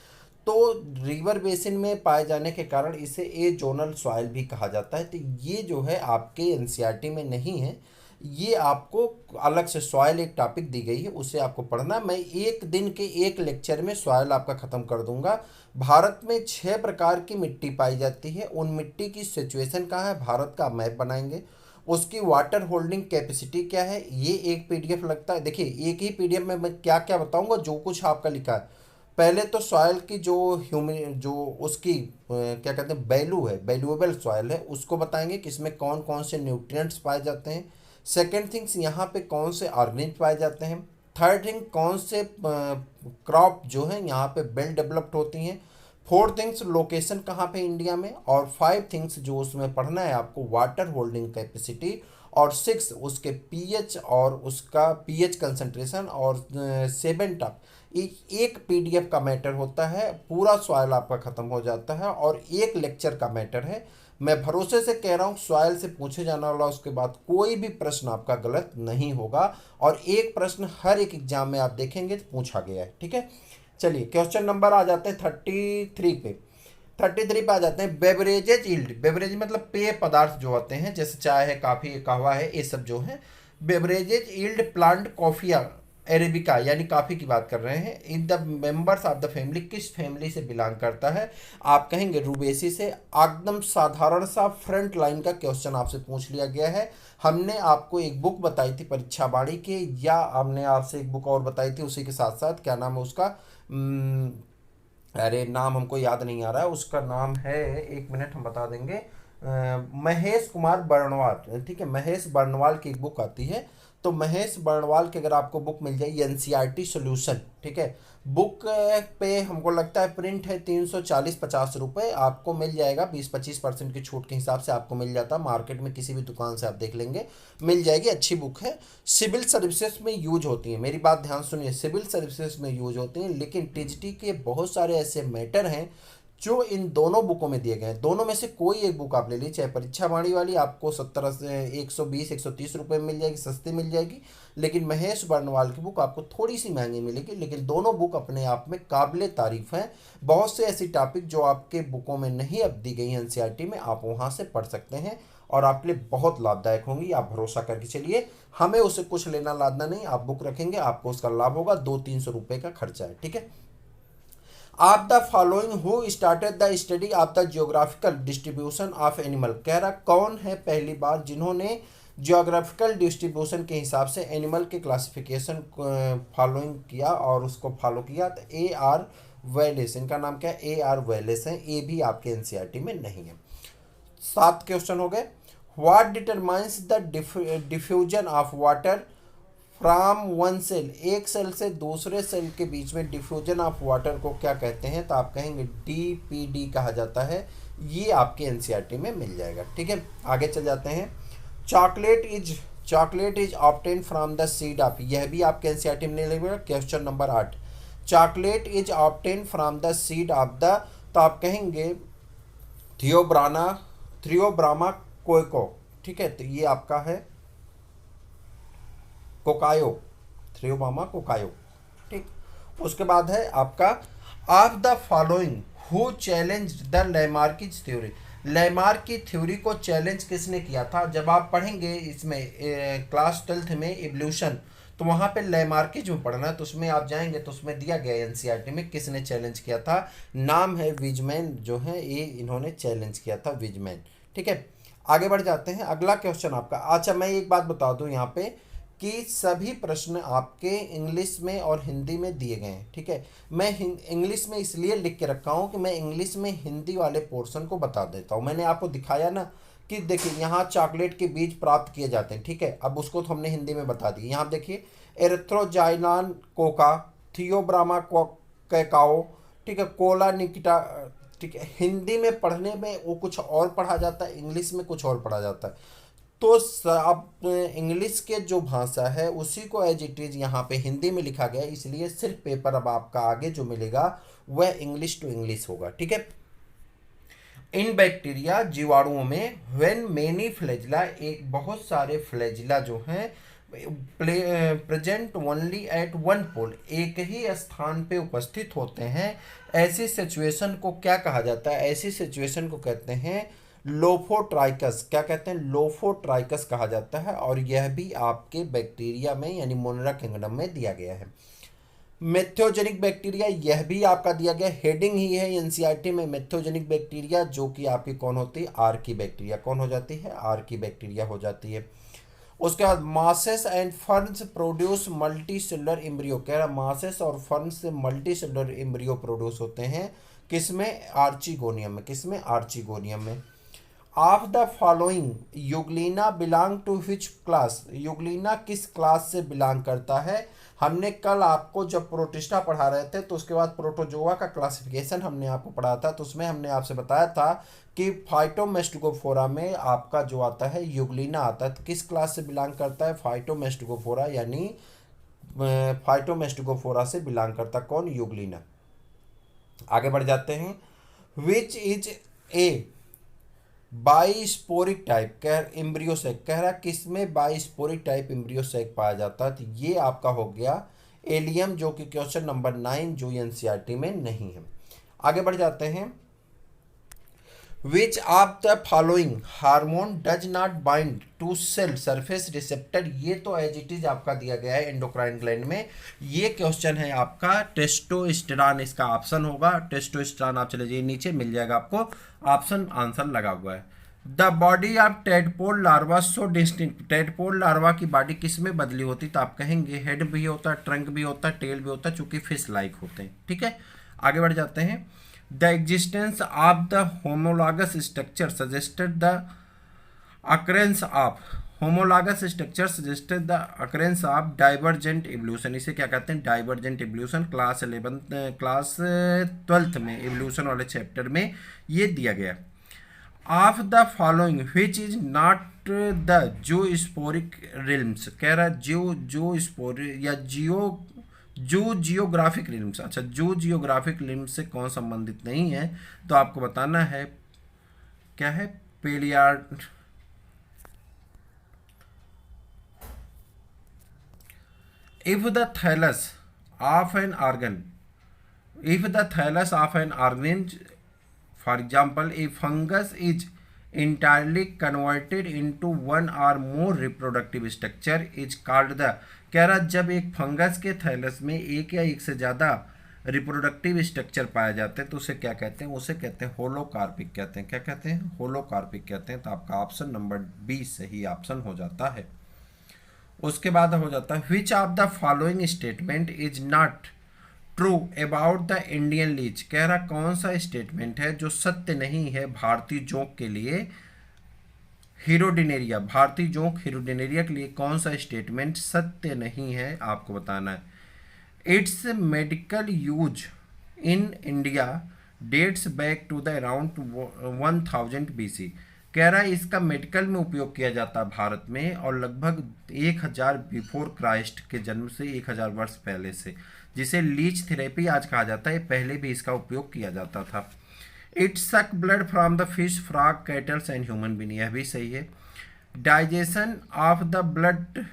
तो रिवर बेसिन में पाए जाने के कारण इसे ए जोनल सॉइल भी कहा जाता है। तो ये जो है आपके एनसीईआरटी में नहीं है, ये आपको अलग से सॉइल एक टॉपिक दी गई है, उसे आपको पढ़ना। मैं एक दिन के एक लेक्चर में सॉइल आपका ख़त्म कर दूंगा। भारत में 6 प्रकार की मिट्टी पाई जाती है, उन मिट्टी की सिचुएशन कहाँ है, भारत का मैप बनाएंगे। उसकी वाटर होल्डिंग कैपेसिटी क्या है, ये एक पीडीएफ लगता है। देखिए एक ही पीडीएफ में मैं क्या क्या बताऊंगा, जो कुछ आपका लिखा है। पहले तो सॉइल की जो जो उसकी क्या कहते हैं वैल्यू है, वैल्यूएबल सॉइल है, उसको बताएंगे कि इसमें कौन कौन से न्यूट्रिएंट्स पाए जाते हैं। सेकेंड थिंग्स यहाँ पे कौन से ऑर्गेनिक पाए जाते हैं। थर्ड थिंग कौन से क्रॉप जो है यहाँ पे वेल डेवलप्ड होती हैं। फोर्थ थिंग्स लोकेशन कहाँ पे इंडिया में। और 5 थिंग्स जो उसमें पढ़ना है आपको, वाटर होल्डिंग कैपेसिटी। और 6 उसके पीएच और उसका पीएच कंसंट्रेशन। और 7 टॉप एक पीडीएफ का मैटर होता है, पूरा सॉइल आपका ख़त्म हो जाता है, और एक लेक्चर का मैटर है। मैं भरोसे से कह रहा हूँ सॉइल से पूछे जाने वाला उसके बाद कोई भी प्रश्न आपका गलत नहीं होगा, और एक प्रश्न हर एक एग्जाम में आप देखेंगे तो पूछा गया है, ठीक है। चलिए क्वेश्चन नंबर आ जाते हैं 33 पे। 33 पे आ जाते हैं बेवरेजेज यील्ड। बेवरेज मतलब पेय पदार्थ जो होते हैं, जैसे चाय है, काफ़ी है, कहवा है, ये सब जो है। Beverages yield plant coffea arabica, यानी काफ़ी की बात कर रहे हैं। In the members of the family, किस फैमिली से बिलोंग करता है? आप कहेंगे रूबेसी से। एकदम साधारण सा फ्रंट लाइन का क्वेश्चन आपसे पूछ लिया गया है। हमने आपको एक बुक बताई थी परीक्षा वाणी के, या हमने आपसे एक बुक और बताई थी उसी के साथ साथ, क्या नाम है उसका, अरे नाम हमको याद नहीं आ रहा है, उसका नाम है, एक मिनट हम बता देंगे, महेश कुमार बर्णवाल, ठीक है, महेश बर्णवाल की एक बुक आती है। तो महेश बर्णवाल की अगर आपको बुक मिल जाए एनसीईआरटी सॉल्यूशन, ठीक है, बुक पे हमको लगता है प्रिंट है 340-50 रुपये, आपको मिल जाएगा 20-25% की छूट के हिसाब से आपको मिल जाता है। मार्केट में किसी भी दुकान से आप देख लेंगे, मिल जाएगी, अच्छी बुक है। सिविल सर्विसेज में यूज होती है, मेरी बात ध्यान सुनिए, सिविल सर्विसेज में यूज होती हैं, लेकिन टीजीटी के बहुत सारे ऐसे मैटर हैं जो इन दोनों बुकों में दिए गए हैं। दोनों में से कोई एक बुक आप ले लीजिए, चाहे परीक्षा वाणी वाली आपको 70 से 120-130 रुपये में मिल जाएगी, सस्ती मिल जाएगी, लेकिन महेश बर्णवाल की बुक आपको थोड़ी सी महंगी मिलेगी। लेकिन दोनों बुक अपने आप में काबिल तारीफ हैं। बहुत से ऐसी टॉपिक जो आपके बुकों में नहीं अब दी गई एनसीईआरटी में, आप वहाँ से पढ़ सकते हैं और आपके लिए बहुत लाभदायक होंगी। आप भरोसा करके चलिए, हमें उसे कुछ लेना लादना नहीं, आप बुक रखेंगे आपको उसका लाभ होगा, 200-300 रुपये का खर्चा है, ठीक है। आप the following who started the study of the geographical distribution of animal, कह रहा कौन है पहली बार जिन्होंने जियोग्राफिकल डिस्ट्रीब्यूशन के हिसाब से एनिमल के क्लासिफिकेशन फॉलोइंग किया और उसको फॉलो किया। तो AR वेलेस, इनका नाम क्या है, AR वेलेस है। ये भी आपके एनसीईआरटी में नहीं है। 7 क्वेश्चन हो गए। What determines the diffusion of water from one cell, एक सेल से दूसरे सेल के बीच में डिफ्यूजन ऑफ वाटर को क्या कहते हैं, तो आप कहेंगे DPD कहा जाता है। ये आपके एनसीईआरटी में मिल जाएगा, ठीक है। आगे चल जाते हैं। Chocolate is obtain from the seed of, यह भी आपके एनसीईआरटी में नहीं लगेगा। Question number 8, chocolate is obtain from the seed of the, तो आप कहेंगे थियोब्रामा कोको, ठीक है, तो ये आपका है कोकायो, थ्रियोबामा कोकायो, ठीक। उसके बाद है आपका of the following who challenge the Lamarckism theory, Lamarck की थ्योरी को चैलेंज किसने किया था। जब आप पढ़ेंगे इसमें क्लास 12th में इवोल्यूशन, तो वहाँ पे लैमार्किज में पढ़ना है, तो उसमें आप जाएंगे तो उसमें दिया गया एनसीईआरटी में किसने चैलेंज किया था। नाम है विजमैन, जो है ये इन्होंने चैलेंज किया था, विजमैन, ठीक है। आगे बढ़ जाते हैं। अगला क्वेश्चन आपका, अच्छा मैं एक बात बता दूं यहाँ पे कि सभी प्रश्न आपके इंग्लिश में और हिंदी में दिए गए हैं, ठीक है। मैं इंग्लिश में इसलिए लिख के रखा हूँ कि मैं इंग्लिश में हिंदी वाले पोर्शन को बता देता हूँ। मैंने आपको दिखाया ना कि देखिए यहाँ चॉकलेट के बीज प्राप्त किए जाते हैं, ठीक है। अब उसको तो हमने हिंदी में बता दिया। यहाँ देखिए एरिथ्रोजाइनान कोका, थियोब्रामा कैकाओ, ठीक है, कोला निकिटा, ठीक है। हिंदी में पढ़ने में वो कुछ और पढ़ा जाता है, इंग्लिश में कुछ और पढ़ा जाता है। तो अब इंग्लिश के जो भाषा है उसी को एज इट इज़ यहाँ पे हिंदी में लिखा गया है, इसलिए सिर्फ पेपर अब आपका आगे जो मिलेगा वह इंग्लिश टू इंग्लिश होगा, ठीक है। इन बैक्टीरिया, जीवाणुओं में, व्हेन मेनी फ्लैजिला, एक बहुत सारे फ्लैजिला जो हैं प्रेजेंट ओनली एट वन पोल, एक ही स्थान पे उपस्थित होते हैं, ऐसी सिचुएशन को क्या कहा जाता है। ऐसी सिचुएशन को कहते हैं लोफोट्राइकस, क्या कहते हैं, लोफोट्राइकस कहा जाता है। और यह भी आपके बैक्टीरिया में यानी मोनेरा किंगडम में दिया गया है। मेथोजेनिक बैक्टीरिया, यह भी आपका दिया गया, हेडिंग ही है एनसीईआरटी में, मेथोजेनिक बैक्टीरिया, जो कि आपकी कौन होती है, आर्की बैक्टीरिया। कौन हो जाती है, आर्की बैक्टीरिया हो जाती है। उसके बाद masses and ferns produce multi cellular embryo, कह रहा मासेस और फर्न्स से मल्टी सेलुलर एम्ब्रियो प्रोड्यूस होते हैं, किसमें, आर्चिगोनियम में, किसमें, आर्चिगोनियम में। Of the following euglena belong to which class, euglena किस क्लास से बिलोंग करता है। हमने कल आपको जब प्रोटिस्टा पढ़ा रहे थे तो उसके बाद प्रोटोजोआ का क्लासिफिकेशन हमने आपको पढ़ा था, तो उसमें हमने आपसे बताया था कि फाइटोमेस्टिकोफोरा में आपका जो आता है यूग्लिना आता है, तो किस क्लास से बिलोंग करता है, फाइटोमेस्टिकोफोरा, यानी फाइटोमेस्टिकोफोरा से बिलोंग करता कौन, यूग्लिना। आगे बढ़ जाते हैं। विच इज ए बाइस्पोरिक टाइप, कह एम्ब्रियो सैक, कह रहा किसमें बाइस्पोरिक टाइप एम्ब्रियो सैक पाया जाता है, तो ये आपका हो गया एलियम, जो कि क्वेश्चन नंबर 9 जो एनसीईआरटी में नहीं है। आगे बढ़ जाते हैं। Which of the following hormone does not bind to cell surface receptor, ये तो एज इट इज आपका दिया गया है एंडोक्राइन ग्लैंड में। ये क्वेश्चन है आपका टेस्टोस्टेरॉन, इसका ऑप्शन होगा टेस्टोस्टेरॉन। आप चले जाइए नीचे, मिल जाएगा आपको ऑप्शन, आंसर लगा हुआ है। The body of tadpole larva so distinct, tadpole larva की बॉडी किस में बदली होती, तो आप कहेंगे हेड भी होता है, ट्रंक भी होता है, टेल भी होता है, चूंकि फिश लाइक होते हैं, ठीक है। आगे बढ़ जाते हैं। The existence of the homologous structure suggested the occurrence of, homologous structure suggested the occurrence of divergent evolution, इसे क्या कहते हैं, डाइवर्जेंट एवोल्यूशन। क्लास 12th में एवोल्यूशन वाले चैप्टर में ये दिया गया। Of the following which is not the zoogeographic realms, कह रहा है जो स्पोरिक या जियोग्राफिक रिल्म्स, अच्छा जो जियोग्राफिक रिल्म्स से कौन संबंधित नहीं है, तो आपको बताना है क्या है, पेलियार्ड। If the thallus of an organ, if the thallus of an organism, for example, a fungus is entirely converted into one or more reproductive structure is called the, कह रहा जब एक फंगस के थैलस में एक या एक से ज़्यादा रिप्रोडक्टिव स्ट्रक्चर पाए जाते हैं तो उसे क्या कहते हैं, उसे कहते हैं होलोकार्पिक कहते हैं। क्या कहते हैं, होलोकार्पिक कहते हैं। तो आपका ऑप्शन नंबर बी सही ऑप्शन हो जाता है। उसके बाद हो जाता है which of the following statement is not true about the Indian leech, कह रहा कौन सा स्टेटमेंट है जो सत्य नहीं है भारतीय जोंक के लिए, हीरोडिनेरिया, भारतीय जोंक हीरोडिनेरिया के लिए कौन सा स्टेटमेंट सत्य नहीं है, आपको बताना है। Its medical use in India dates back to the around 1000 BC, कह रहा है इसका मेडिकल में उपयोग किया जाता है भारत में और लगभग 1000 बिफोर क्राइस्ट के जन्म से 1000 वर्ष पहले से, जिसे लीच थेरेपी आज कहा जाता है, पहले भी इसका उपयोग किया जाता था। It suck blood from the fish, frog, cattles and human being, यह भी सही है। Digestion of the blood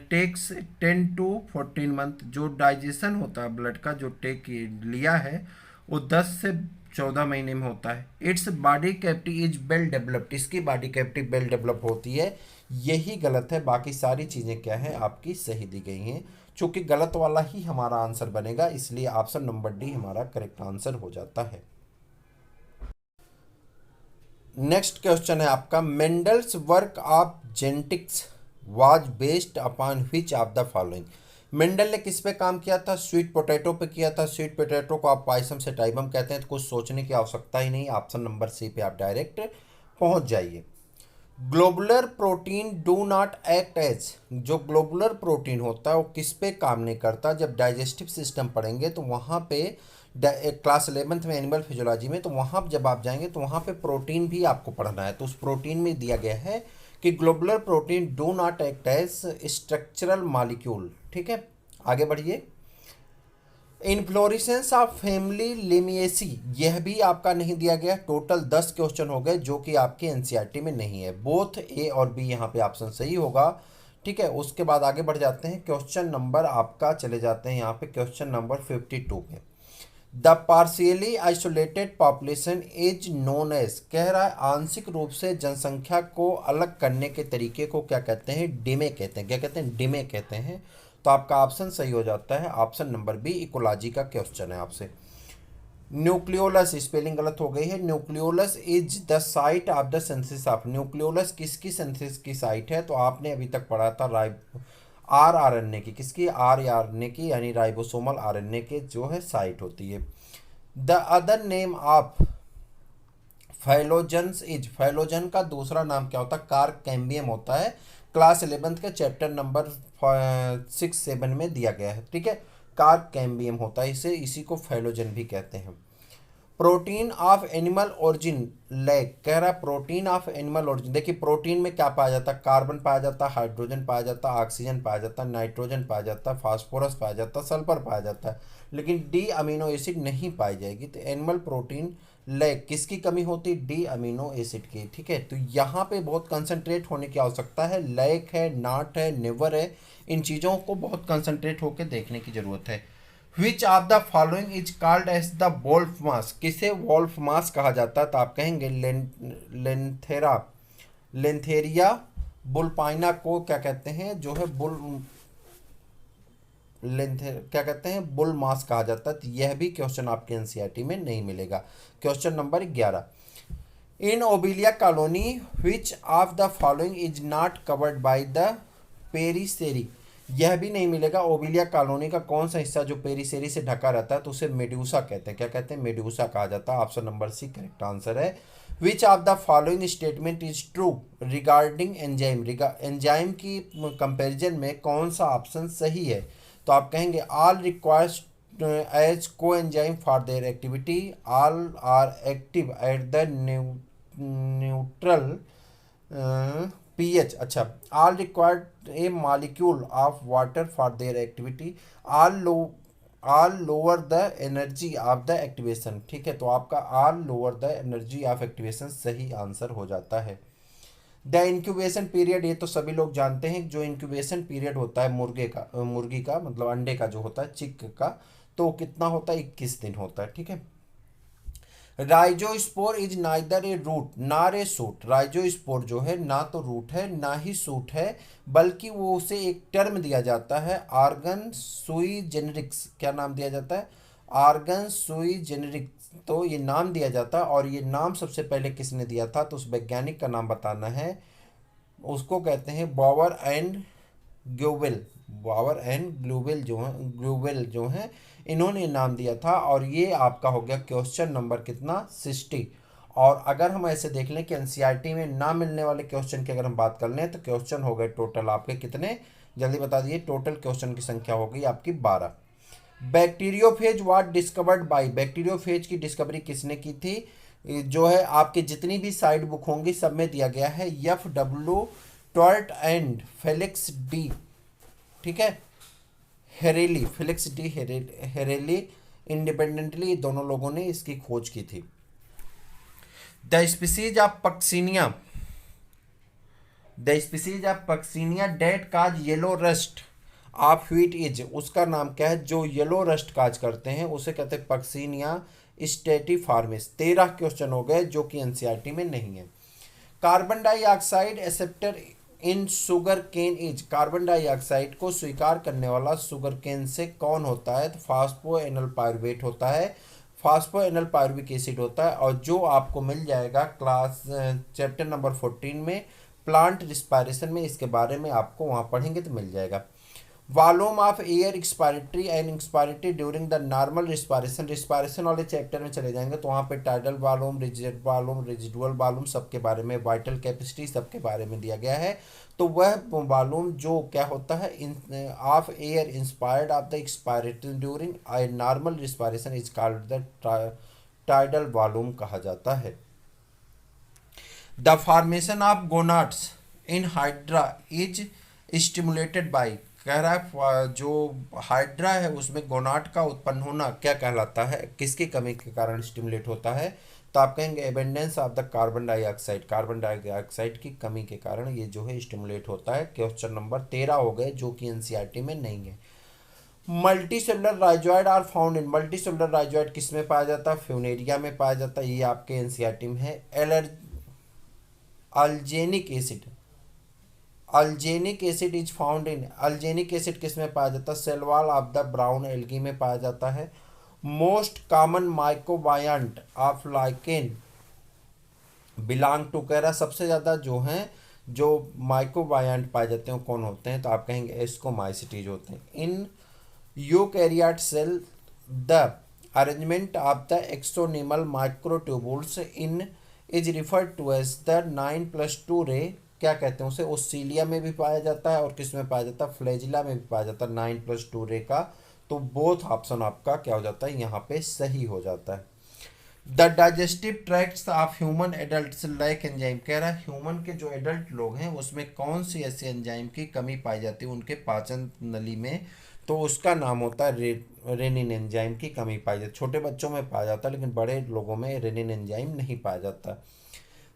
takes 10 to 14 month, जो डाइजेशन होता है ब्लड का जो टेक लिया है वो 10 से 14 महीने में होता है। Its body cavity is well developed, इसकी बॉडी कैविटी वेल डेवलप होती है, यही गलत है। बाकी सारी चीज़ें क्या है आपकी सही दी गई हैं। चूंकि गलत वाला ही हमारा आंसर बनेगा, इसलिए ऑप्शन नंबर डी हमारा करेक्ट आंसर हो जाता है। नेक्स्ट क्वेश्चन है आपका, Mendel's work of genetics was based upon which of the following, Mendel ने किस पे काम किया था, स्वीट पोटैटो पे किया था। स्वीट पोटैटो को आप पाइसम सेटाइवम कहते हैं, तो कुछ सोचने की आवश्यकता ही नहीं, ऑप्शन नंबर सी पे आप डायरेक्ट पहुंच जाइए। Globular protein do not act as, जो ग्लोबुलर प्रोटीन होता है वो किस पे काम नहीं करता, जब डाइजेस्टिव सिस्टम पढ़ेंगे तो वहाँ पे क्लास 11th में एनिमल फिजियोलॉजी में, तो वहाँ जब आप जाएंगे तो वहाँ पे प्रोटीन भी आपको पढ़ना है। तो उस प्रोटीन में दिया गया है कि globular protein do not act as structural molecule. ठीक है, आगे बढ़िए। इन्फ्लोरेसेंस ऑफ फैमिली लिमिएसी, यह भी आपका नहीं दिया गया। टोटल 10 क्वेश्चन हो गए जो कि आपके एनसीईआरटी में नहीं है। बोथ ए और बी यहाँ पे ऑप्शन सही होगा। ठीक है, उसके बाद आगे बढ़ जाते हैं। क्वेश्चन नंबर आपका चले जाते हैं यहाँ पे क्वेश्चन नंबर 52 में। The partially isolated population is known as, कह रहा है आंशिक रूप से जनसंख्या को अलग करने के तरीके को क्या कहते हैं, डिमे कहते हैं। क्या कहते हैं, डिमे कहते हैं। तो आपका ऑप्शन सही हो जाता है, ऑप्शन नंबर बी इकोलॉजी का क्वेश्चन है आपसे। न्यूक्लियोलस, स्पेलिंग गलत हो गई है। Nucleolus is the site of the synthesis of, nucleolus किसकी सिंथेसिस की साइट है, तो आपने अभी तक पढ़ा था आरएनए की, किसकी, आरएनए की, यानी राइबोसोमल आरएनए के जो है साइट होती है। The other name of phylogens is, phylogen का दूसरा नाम क्या होता है, कारकैम्बियम होता है। क्लास 11th के चैप्टर नंबर 6-7 में दिया गया है। ठीक है, कारकैम्बियम होता है, इसी को फाइलोजन भी कहते हैं। Protein of animal origin lag, कह रहा है प्रोटीन ऑफ एनिमल ओरिजिन, देखिए प्रोटीन में क्या पाया जाता है, कार्बन पाया जाता है, हाइड्रोजन पाया जाता है, ऑक्सीजन पाया जाता है, नाइट्रोजन पाया जाता है, फास्फोरस पाया जाता है, सल्फर पाया जाता है, लेकिन डी अमीनो एसिड नहीं पाई जाएगी। तो एनिमल प्रोटीन लैग किसकी कमी होती, डी अमीनो एसिड की। ठीक है, तो यहाँ पे बहुत कंसंट्रेट होने की आवश्यकता है। लैग है, नॉट है, नेवर है, इन चीज़ों को बहुत कंसंट्रेट होकर देखने की जरूरत है। Which of the following is called as the wolf mass, किसे वोल्फ मास कहा जाता है, तो आप कहेंगे लेंथेरिया बुलपाइना को क्या कहते हैं, जो है क्या कहते हैं, बुल मास कहा जाता है। तो यह भी क्वेश्चन आपके एनसीईआरटी में नहीं मिलेगा। Question number 11, in Obelia colony which of the following is not covered by the perisarc, यह भी नहीं मिलेगा। ओबिलिया कॉलोनी का कौन सा हिस्सा जो पेरिसेरी से ढका रहता है, तो उसे मेड्यूसा कहते हैं। क्या कहते हैं, मेड्यूसा कहा जाता है। Option number C correct answer है। Which of the following statement is true regarding enzyme, enzyme की कंपैरिजन में कौन सा ऑप्शन सही है? तो आप कहेंगे all requires as coenzyme for their activity, all are active at the neutral pH, अच्छा, all required a molecule of water for their activity, all lower the energy of the activation. ठीक है, तो आपका all lower the energy of activation सही answer हो जाता है। The incubation period, ये तो सभी लोग जानते हैं, जो इंक्यूबेशन पीरियड होता है मुर्गी का मतलब अंडे का जो होता है, चिक का, तो कितना होता है? 21 दिन होता है। ठीक है। राइजोस्पोर इज नाइदर ए रूट नार ए सूट, राइजोस्पोर जो है ना तो रूट है ना ही सूट है, बल्कि वो उसे एक टर्म दिया जाता है आर्गन सुई जेनेरिक्स। क्या नाम दिया जाता है? आर्गन सुई जेनेरिक्स। तो ये नाम दिया जाता है, और ये नाम सबसे पहले किसने दिया था? तो उस वैज्ञानिक का नाम बताना है। उसको कहते हैं बॉवर एंड ग्लोवेल। बॉवर एंड ग्लोवेल जो हैं इन्होंने नाम दिया था। और ये आपका हो गया क्वेश्चन नंबर कितना? 60। और अगर हम ऐसे देख लें कि एनसीईआरटी में ना मिलने वाले क्वेश्चन की अगर हम बात कर लें, तो क्वेश्चन हो गए टोटल आपके कितने? जल्दी बता दीजिए। टोटल क्वेश्चन की संख्या हो गई आपकी 12। Bacteriophage what discovered by, bacteriophage की डिस्कवरी किसने की थी? जो है आपके जितनी भी साइड बुक होंगी सब में दिया गया है, F.W. Tort and Felix d, ठीक है, Herelle, Felix d Herelle independently दोनों लोगों ने इसकी खोज की थी। The species of puccinia that cause yellow rust of wheat is, उसका नाम क्या है? जो येलो रस्ट काज करते हैं उसे कहते हैं पक्सीनिया स्टेटिफॉर्मिस। 13 क्वेश्चन हो गए जो कि एनसीईआरटी में नहीं है। Carbon dioxide acceptor in sugar cane is, carbon dioxide को स्वीकार करने वाला शुगर केन से कौन होता है? तो फास्फोएनल पायरुवेट होता है, फास्फोएनल पायरुविक एसिड होता है। और जो आपको मिल जाएगा क्लास चैप्टर नंबर 14 में प्लांट रिस्पायरेशन में, इसके बारे में आपको वहाँ पढ़ेंगे तो मिल जाएगा। Volume of air expiratory and expiratory during the normal respiration, respiration वाले चैप्टर में चले जाएंगे तो वहाँ पे टाइडल वॉल्यूम, रेजिडुअल वॉल्यूम सबके बारे में, वाइटल कैपेसिटी सबके बारे में दिया गया है। तो वह वॉल्यूम जो क्या होता है of air inspired of the expiratory during a normal respiration is called the tidal volume कहा जाता है। The formation of gonads in hydra is stimulated by, कह रहा है जो हाइड्रा है उसमें गोनाड का उत्पन्न होना क्या कहलाता है? किसकी कमी के कारण स्टिमुलेट होता है? तो आप कहेंगे abundance of the carbon dioxide, carbon dioxide की कमी के कारण ये जो है स्टिमुलेट होता है। क्वेश्चन नंबर 13 हो गए जो कि एनसीईआरटी में नहीं है। Multi cellular rhizoid are found in, multi cellular rhizoid किस में पाया जाता है? फ्यूनेरिया में पाया जाता है। ये आपके एनसीईआरटी में है। Alginic acid, alginic acid is found in, alginic acid किस में पाया जाता है? Cell wall of the brown algae में पाया जाता है। Most common mycobiont of lichen belong to, कह रहा सबसे ज़्यादा जो हैं जो माइक्रोबायंट पाए जाते हैं कौन होते हैं? तो आप कहेंगे एस्कोमाइसिटीज होते हैं। In eukaryote cell the arrangement of the axonemal microtubules in is referred to as the 9+2 array, क्या कहते हैं उसे? ओसीलिया में भी पाया जाता है और किस में पाया जाता है? फ्लैजिला में भी पाया जाता है 9+2 रे का। तो बोथ ऑप्शन आपका क्या हो जाता है? यहाँ पे सही हो जाता है। The digestive tracts of human adult lack enzyme, कह रहा है ह्यूमन के जो एडल्ट लोग हैं उसमें कौन सी ऐसी एंजाइम की कमी पाई जाती है उनके पाचन नली में? तो उसका नाम होता है रेनिन एंजाइम की कमी पाई जाती है। छोटे बच्चों में पाया जाता है लेकिन बड़े लोगों में रेनिन एंजाइम नहीं पाया जाता।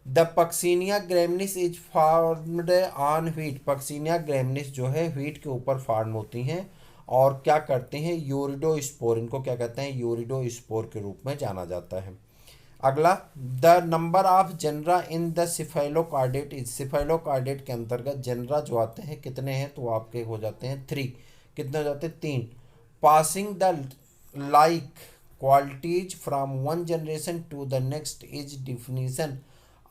The Puccinia graminis is formed on wheat, Puccinia graminis जो है व्हीट के ऊपर फॉर्म होती हैं और क्या करते हैं? यूरिडोस्पोर, इनको क्या कहते हैं? यूरिडोस्पोर के रूप में जाना जाता है। अगला, the number of genera in the Cephalochordata is, Cephalochordata के अंतर्गत जनरा जो आते हैं कितने हैं? तो आपके हो जाते हैं 3। कितने हो जाते हैं? 3। Passing the like qualities from one generation to the next is definition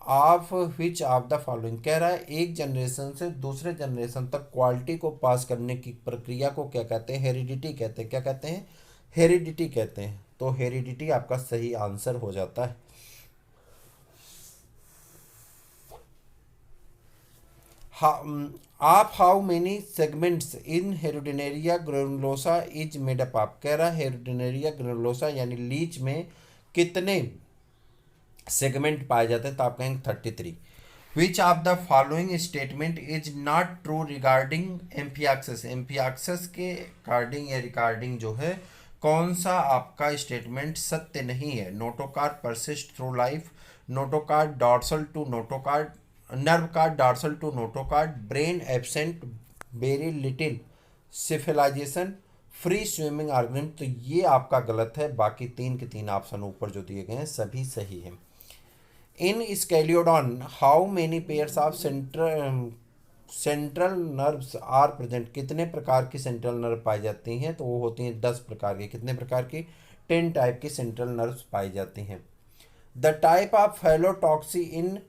of which of the following, कह रहा है एक जनरेशन से दूसरे जनरेशन तक क्वालिटी को पास करने की प्रक्रिया को क्या कहते हैं? हेरिडिटी कहते हैं। क्या कहते हैं? हेरिडिटी कहते हैं। तो हेरिडिटी आपका सही आंसर हो जाता है। आप how many segments in Hirudinaria granulosa is made up आप, कह रहा है हेरिडिनेरिया ग्रेनुलोसा यानी लीच में कितने सेगमेंट पाए जाते हैं, तो आप कहेंगे 33। Which of the following statement is not true regarding Amphioxus, Amphioxus के कार्डिंग या रिगार्डिंग जो है कौन सा आपका स्टेटमेंट सत्य नहीं है। Notochord persist through life, notochord dorsal to notochord, nerve cord dorsal to notochord, brain absent very little, cephalization, free swimming organism. तो ये आपका गलत है, बाकी तीन के तीन ऑप्शन ऊपर जो दिए गए हैं सभी सही हैं। In Scoliodon how many pairs of central nerves are present, कितने प्रकार की सेंट्रल नर्व पाई जाती हैं, तो वो होती हैं 10 प्रकार की। कितने प्रकार की? 10 टाइप की सेंट्रल नर्व्स पाई जाती हैं। The type of phyllotaxy in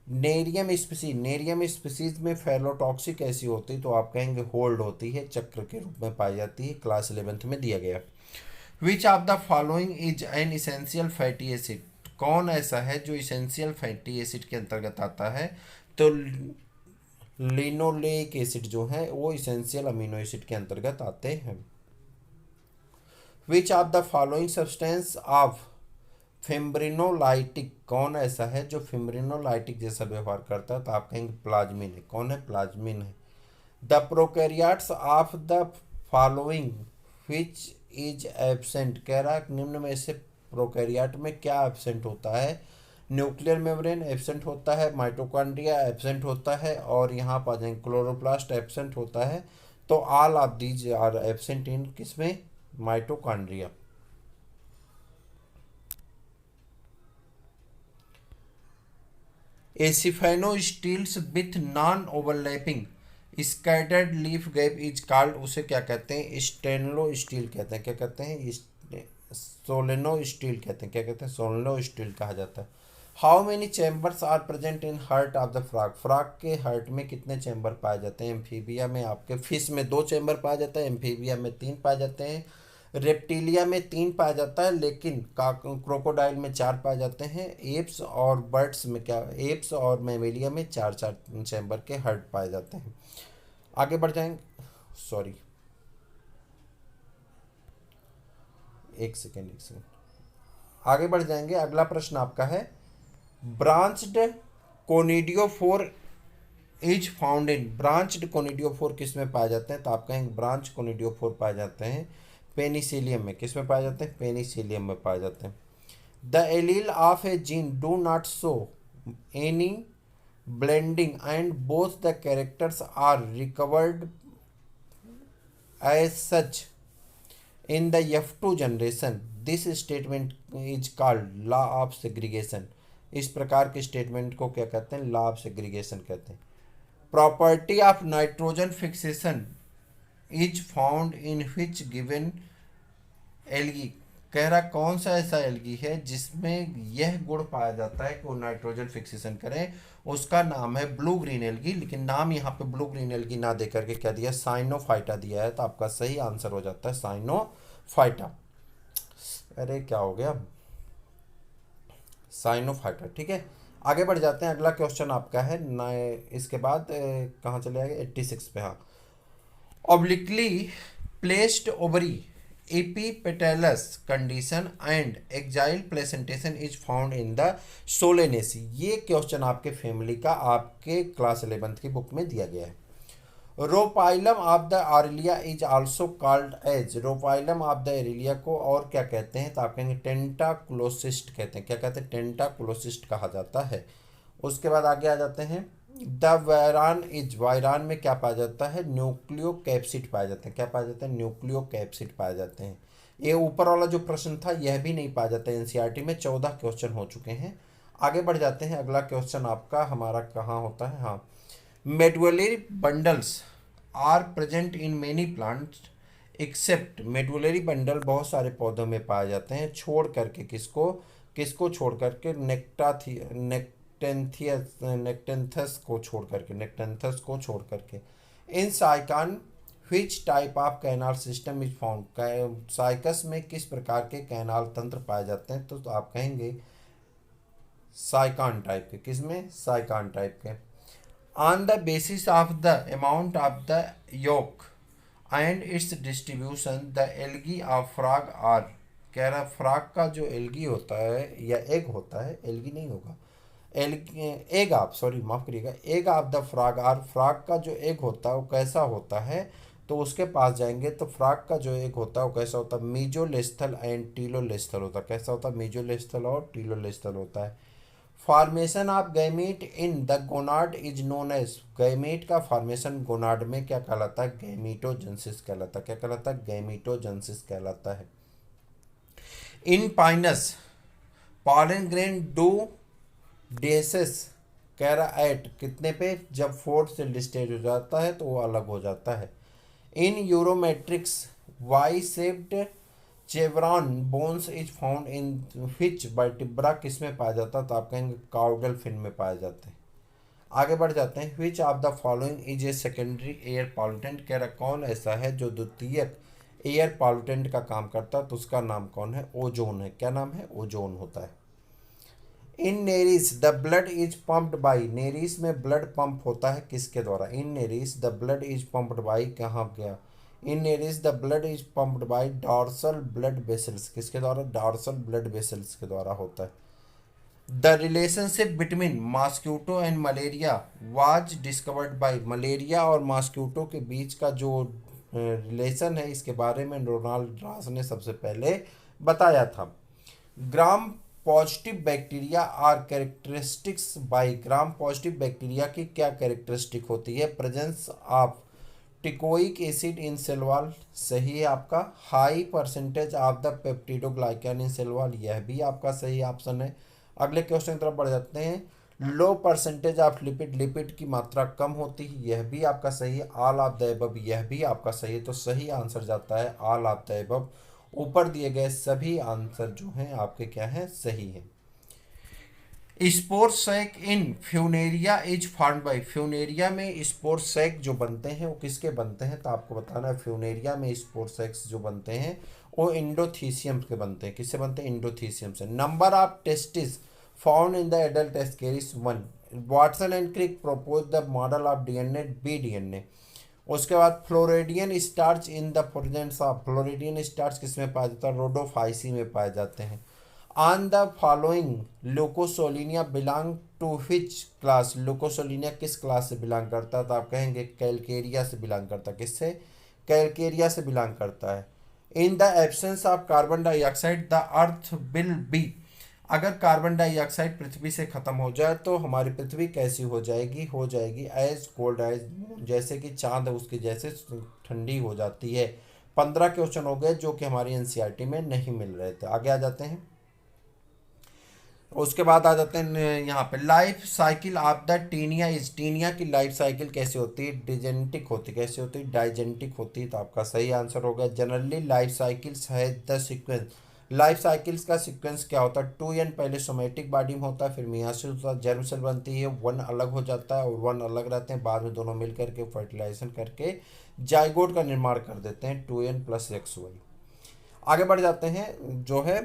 Nerium species, Nerium species में फैलोटॉक्सी कैसी होती है, तो आप कहेंगे होल्ड होती है, चक्र के रूप में पाई जाती है, क्लास 11th में दिया गया। विच of the following is an essential fatty acid, कौन ऐसा है जो इसेंशियल फैटी एसिड के अंतर्गत आता है, तो लिनोलेइक एसिड जो है वो इसेंशियल अमीनो एसिड के अंतर्गत आते हैं। Which of the following substance of fibrinolytic, कौन ऐसा है जो फिम्ब्रिनोलाइटिक जैसा व्यवहार करता है, तो आप कहेंगे प्लाज्मिन है। कौन है? प्लाज्मिन है। The prokaryotes of the following which is absent, कह रहा है निम्न में से प्रोकैरियोट में क्या एब्सेंट होता है। न्यूक्लियर मेम्ब्रेन एब्सेंट होता है, माइटोकॉन्ड्रिया एब्सेंट होता है, और यहाँ पर जाएंगे क्लोरोप्लास्ट एब्सेंट होता है। तो all of these are absent in किसमें? Mitochondria. Siphonosteles with non overlapping scattered leaf gap is called, उसे क्या कहते हैं? स्टेनलो स्टील कहते हैं। क्या कहते हैं? सोलेनो स्टील कहते हैं। क्या कहते हैं? सोलेनो स्टील कहा जाता है। How many chambers are present in heart of the frog, frog के हार्ट में कितने चैम्बर पाए जाते हैं? एम्फीबिया में आपके फिश में 2 चैम्बर पाया जाता है, एम्फीबिया में 3 पाए जाते हैं, रेप्टिलिया में 3 पाया जाता है, लेकिन क्रोकोडाइल में 4 पाए जाते हैं। एप्स और बर्ड्स में क्या, एप्स और मैमेलिया में 4 चैम्बर के हार्ट पाए जाते हैं। आगे बढ़ जाएंगे, सॉरी एक सेकेंड आगे बढ़ जाएंगे। अगला प्रश्न आपका है branched conidiophore is found in, branched conidiophore किस में पाए जाते हैं, तो आप कहेंगे ब्रांच कोनिडियोफोर पाए जाते हैं पेनिसिलियम में। किस में पाए जाते हैं? पेनिसिलियम में पाए जाते हैं। The allele of a gene do not show any blending and both the characters are recovered as such in the F2 generation, this statement is called law of segregation. इस प्रकार के स्टेटमेंट को क्या कहते हैं? लॉ ऑफ सेग्रीगेशन कहते हैं। Property of nitrogen fixation is found in which given algae, कह रहा कौन सा ऐसा एल्गी है जिसमें यह गुण पाया जाता है कि वो नाइट्रोजन फिक्सेशन करें, उसका नाम है ब्लू ग्रीन एल्गी। लेकिन नाम यहाँ पे ब्लू ग्रीन एल्गी ना दे करके क्या दिया? साइनोफाइटा दिया है, तो आपका सही आंसर हो जाता है साइनोफाइटा। अरे क्या हो गया? साइनोफाइटा। ठीक है, आगे बढ़ जाते हैं। अगला क्वेश्चन आपका है नए, इसके बाद कहाँ चले आएंगे? 86 पे। हाँ, obliquely placed ovary epipetalous condition and axile placentation is found in the Solanaceae. ये क्वेश्चन आपके फैमिली का आपके क्लास 11th की बुक में दिया गया है। Rhopalium of the Aurelia is also called as, rhopalium of the Aurelia को और क्या कहते हैं, तो आप कहेंगे टेंटाकुलोसिस्ट कहते हैं। क्या कहते हैं? टेंटाकुलोसिस्ट कहा जाता है। उसके बाद आगे आ जाते हैं द वायरान इज, वायरान में क्या पाया जाता है? न्यूक्लियो कैप्सिड पाए जाते हैं। क्या पाया जाता है? न्यूक्लियो कैप्सिड पाए जाते हैं। ये ऊपर वाला जो प्रश्न था यह भी नहीं पाया जाता है। एनसीईआरटी में 14 क्वेश्चन हो चुके हैं। आगे बढ़ जाते हैं। अगला क्वेश्चन आपका हमारा कहाँ होता है? हाँ, medullary bundles are present in many plants except, medullary bundle बहुत सारे पौधों में पाए जाते हैं छोड़ करके किसको? किसको छोड़ करके? नेक्टेंथस को छोड़ करके, नेक्टेंथस को छोड़ करके। In Sycon which type of canal system is found, साइकस में किस प्रकार के कैनाल तंत्र पाए जाते हैं, तो आप कहेंगे साइकान टाइप के। किसमें? साइकान टाइप के। On the basis of the amount of the yolk and its distribution the algae of frog are. कह रहा फ्रॉग का जो एल्गी होता है या एग होता है, एल्गी नहीं होगा, एग आप सॉरी माफ करिएगा, egg of the frog are, frog का जो एग होता है वो कैसा होता है, तो उसके पास जाएंगे तो फ्रॉग का जो एग होता है वो कैसा होता है, मीजोलेस्थल एंड टीलोलेस्थल होता है। कैसा होता है, मीजोलेस्थल और टीलोलेस्थल होता है। Formation of gamete in the gonad is known as, gamete का फॉर्मेशन गोनाड में क्या कहलाता है, गैमीटोजेंसिस कहलाता है। क्या कहलाता है, गैमीटोजेंसिस कहलाता है। इन पाइनस पॉलन ग्रेन डू डेसेस, कह रहा एट कितने पे, जब फोर्थ से स्टेज हो जाता है तो वो अलग हो जाता है। In Uromastix Y shaped chevron bones is found in which vertebra, किस में पाया जाता है, तो आप कहेंगे काउडल फिन में पाए जाते हैं। आगे बढ़ जाते हैं। Which of the following is a secondary air pollutant, कह रहा कौन ऐसा है जो द्वितीयक एयर पॉल्यूटेंट का काम करता है, तो उसका नाम कौन है, ओजोन है। क्या नाम है, ओजोन होता है। In Nereis the blood is pumped by, Nereis में ब्लड पंप होता है किसके द्वारा, in Nereis the blood is pumped by, कहाँ गया, in Nereis the blood is pumped by dorsal blood vessels, किसके द्वारा, डॉर्सल ब्लड वेसल्स के द्वारा होता है। The relationship between mosquito and malaria was discovered by, malaria और मॉस्क्यूटो के बीच का जो रिलेशन है इसके बारे में रोनाल्ड रॉस ने सबसे पहले बताया था। Gram positive bacteria are characteristics by, gram positive bacteria की क्या कैरेक्टरिस्टिक होती है, presence of teichoic acid in cell wall, सही है आपका। High percentage of the peptidoglycan in cell wall, यह भी आपका सही ऑप्शन है। अगले क्वेश्चन की तरफ बढ़ जाते हैं। लो परसेंटेज ऑफ लिपिड, लिपिड की मात्रा कम होती है, यह भी आपका सही है। ऑल ऑफ द अबव, यह भी आपका सही है। तो सही आंसर जाता है ऑल ऑफ द अबव। ऊपर दिए गए सभी आंसर जो हैं आपके क्या हैं, सही हैं। Spore sac in Funaria is formed by, Funaria में स्पोर सैक जो बनते हैं वो किसके बनते हैं, तो आपको बताना है फ्यूनेरिया में स्पोर सैक्स जो बनते हैं वो इंडोथीसियम के बनते हैं। किससे बनते हैं, इंडोथीसियम से। Number of testis found in the adult Ascaris 1, Watson and Crick propose the model of DNA B DNA. उसके बाद floridean starch in the presence of, floridean starch किस में पाया जाता है, रोडोफाइसी में पाए जाते हैं। On the following Leucosolenia belong to which class, Leucosolenia किस क्लास से बिलोंग करता है, तो आप कहेंगे कैलकेरिया से बिलोंग करता है। किससे, कैलकेरिया से बिलोंग करता है। In the absence of carbon dioxide the earth will be, अगर कार्बन डाइऑक्साइड पृथ्वी से खत्म हो जाए तो हमारी पृथ्वी कैसी हो जाएगी, हो जाएगी एज कोल्ड एज मून, जैसे कि चांद उसके जैसे ठंडी हो जाती है। 15 क्वेश्चन हो गए जो कि हमारी एनसीईआरटी में नहीं मिल रहे थे। आगे आ जाते हैं। उसके बाद आ जाते हैं यहाँ पे life cycle of the Taenia is, Taenia की लाइफ साइकिल कैसे होती है, डिजेंटिक होती है। कैसे होती है, डाइजेंटिक होती है। तो आपका सही आंसर होगा जनरली लाइफ साइकिल्स है द सीक्वेंस, लाइफ साइकिल्स का सीक्वेंस क्या होता है, 2n पहले सोमेटिक बॉडी में होता है, फिर मियासिस होता है, जर्म सेल बनती है, 1 अलग हो जाता है और 1 अलग रहते हैं, बाद में दोनों मिल करके फर्टिलाइजेशन करके जाइगोट का निर्माण कर देते हैं, 2n + XY। आगे बढ़ जाते हैं जो है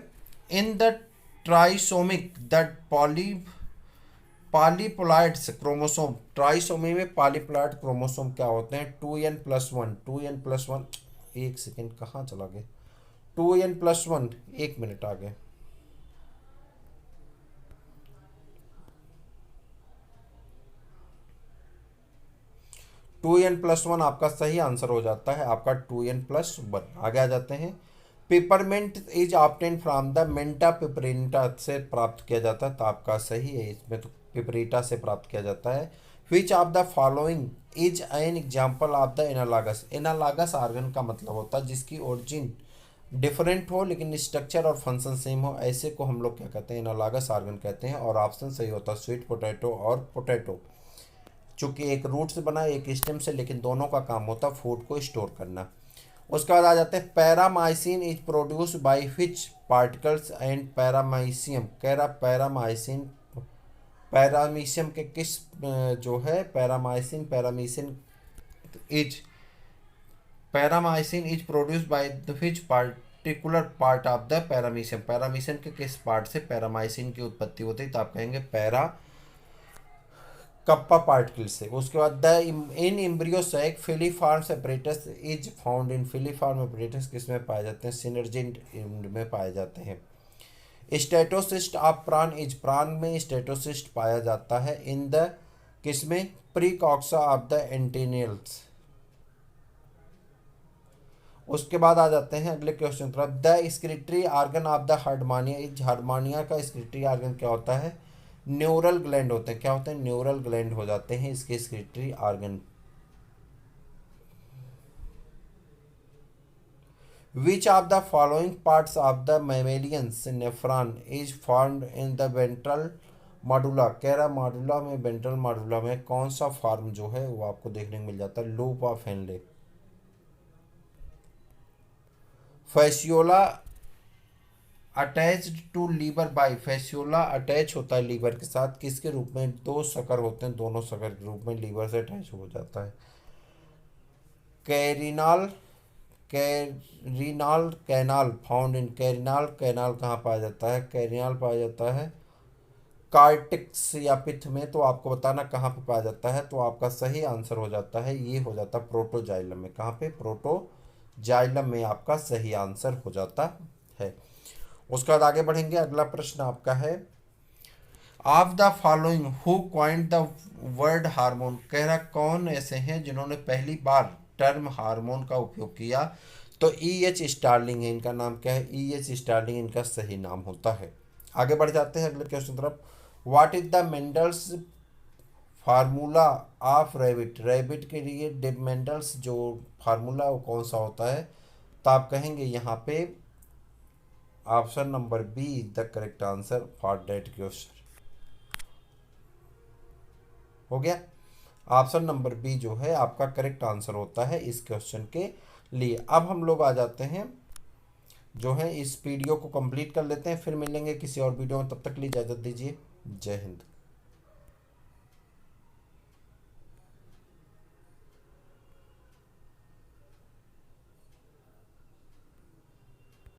in the trisomic the polyploids chromosome, trisomy में पॉलीप्लॉइड क्रोमोसोम क्या होते हैं, 2n+1, 2n+1, एक सेकेंड कहाँ चला गया, 2n+1, एक मिनट आ गए, 2n+1 आपका सही आंसर हो जाता है, आपका 2n+1। आगे आ जाते हैं। Peppermint is obtain from the Mentha piperita से प्राप्त किया जाता है, तो आपका सही है इसमें, तो पिपरिटा से प्राप्त किया जाता है। Which of the following is an example of the analogous, analogous organ का मतलब होता है जिसकी ओरिजिन डिफरेंट हो लेकिन स्ट्रक्चर और फंक्शन सेम हो, ऐसे को हम लोग क्या कहते हैं, एनालॉगस ऑर्गन कहते हैं। और ऑप्शन सही होता है स्वीट पोटैटो और पोटैटो, चूँकि एक रूट से बना एक स्टेम से, लेकिन दोनों का काम होता है फूड को स्टोर करना। उसके बाद आ जाते हैं paramecin is produce by which particles and Paramecium, कह रहा पैरामाइसिन, पैरामीशियम के किस जो है paramecin, paramecin is produce by which particular part of the Paramecium, Paramecium के किस पार्ट से पैरामाइसिन की उत्पत्ति होती है, तो आप कहेंगे पैरा कप्पा पार्टिकल से। उसके बाद the in embryo sac filiform apparatus is found in filiform apparatus किस में पाए जाते हैं? सिनर्जी में पाए जाते हैं। स्टेटोसिस्ट ऑफ प्राण इज प्राण में स्टेटोसिस्ट पाया जाता है इन द किसमें? Precoxa of the antennules. उसके बाद आ जाते हैं अगले क्वेश्चन तरफ। The secretory organ of the Hardmania is Hardmania का स्क्रिटरी आर्गन क्या होता है? न्यूरल ग्लैंड होते हैं। क्या होते हैं? न्यूरल ग्लैंड हो जाते हैं इसके secretory organ. Which of the following parts of the mammalians nephron is found in the ventral medulla? कह रहा मॉडुला में, वेंट्रल मॉडुला में कौन सा फॉर्म जो है वो आपको देखने को मिल जाता है? Loop of Henle. Fasciola attached to liver by, Fasciola attach होता है लीवर के साथ किसके रूप में? दो सकर होते हैं, दोनों सकर के रूप में लीवर से अटैच हो जाता है। कैरिनाल कैरिनाल कैनाल फाउंड इन, कैरिनाल कैनाल कहाँ पाया जाता है? कैरिनाल पाया जाता है कार्टिक्स या पिथ में। तो आपको बताना कहाँ पे पाया जाता है। तो आपका सही आंसर हो जाता है, ये हो जाता है प्रोटोजाइलम में। कहाँ पे? प्रोटोजाइलम में आपका सही आंसर हो जाता है। उसके बाद आगे बढ़ेंगे। अगला प्रश्न आपका है, of the following who coined the word hormone? कह रहा कौन ऐसे हैं जिन्होंने पहली बार टर्म हार्मोन का उपयोग किया? तो E.H. स्टार्लिंग है इनका नाम। क्या है? E.H. स्टार्लिंग इनका सही नाम होता है। आगे बढ़ जाते हैं अगले क्वेश्चन तरफ। What is the Mendel's formula of rabbit? Rabbit के लिए मेंडल्स जो फार्मूला वो कौन सा होता है? तो आप कहेंगे यहाँ पे option number B is the correct answer for that question. हो गया। ऑप्शन नंबर बी जो है आपका करेक्ट आंसर होता है इस क्वेश्चन के लिए। अब हम लोग आ जाते हैं जो है इस वीडियो को कंप्लीट कर लेते हैं, फिर मिलेंगे किसी और वीडियो में। तब तक के लिए इजाज़त दीजिए। जय हिंद।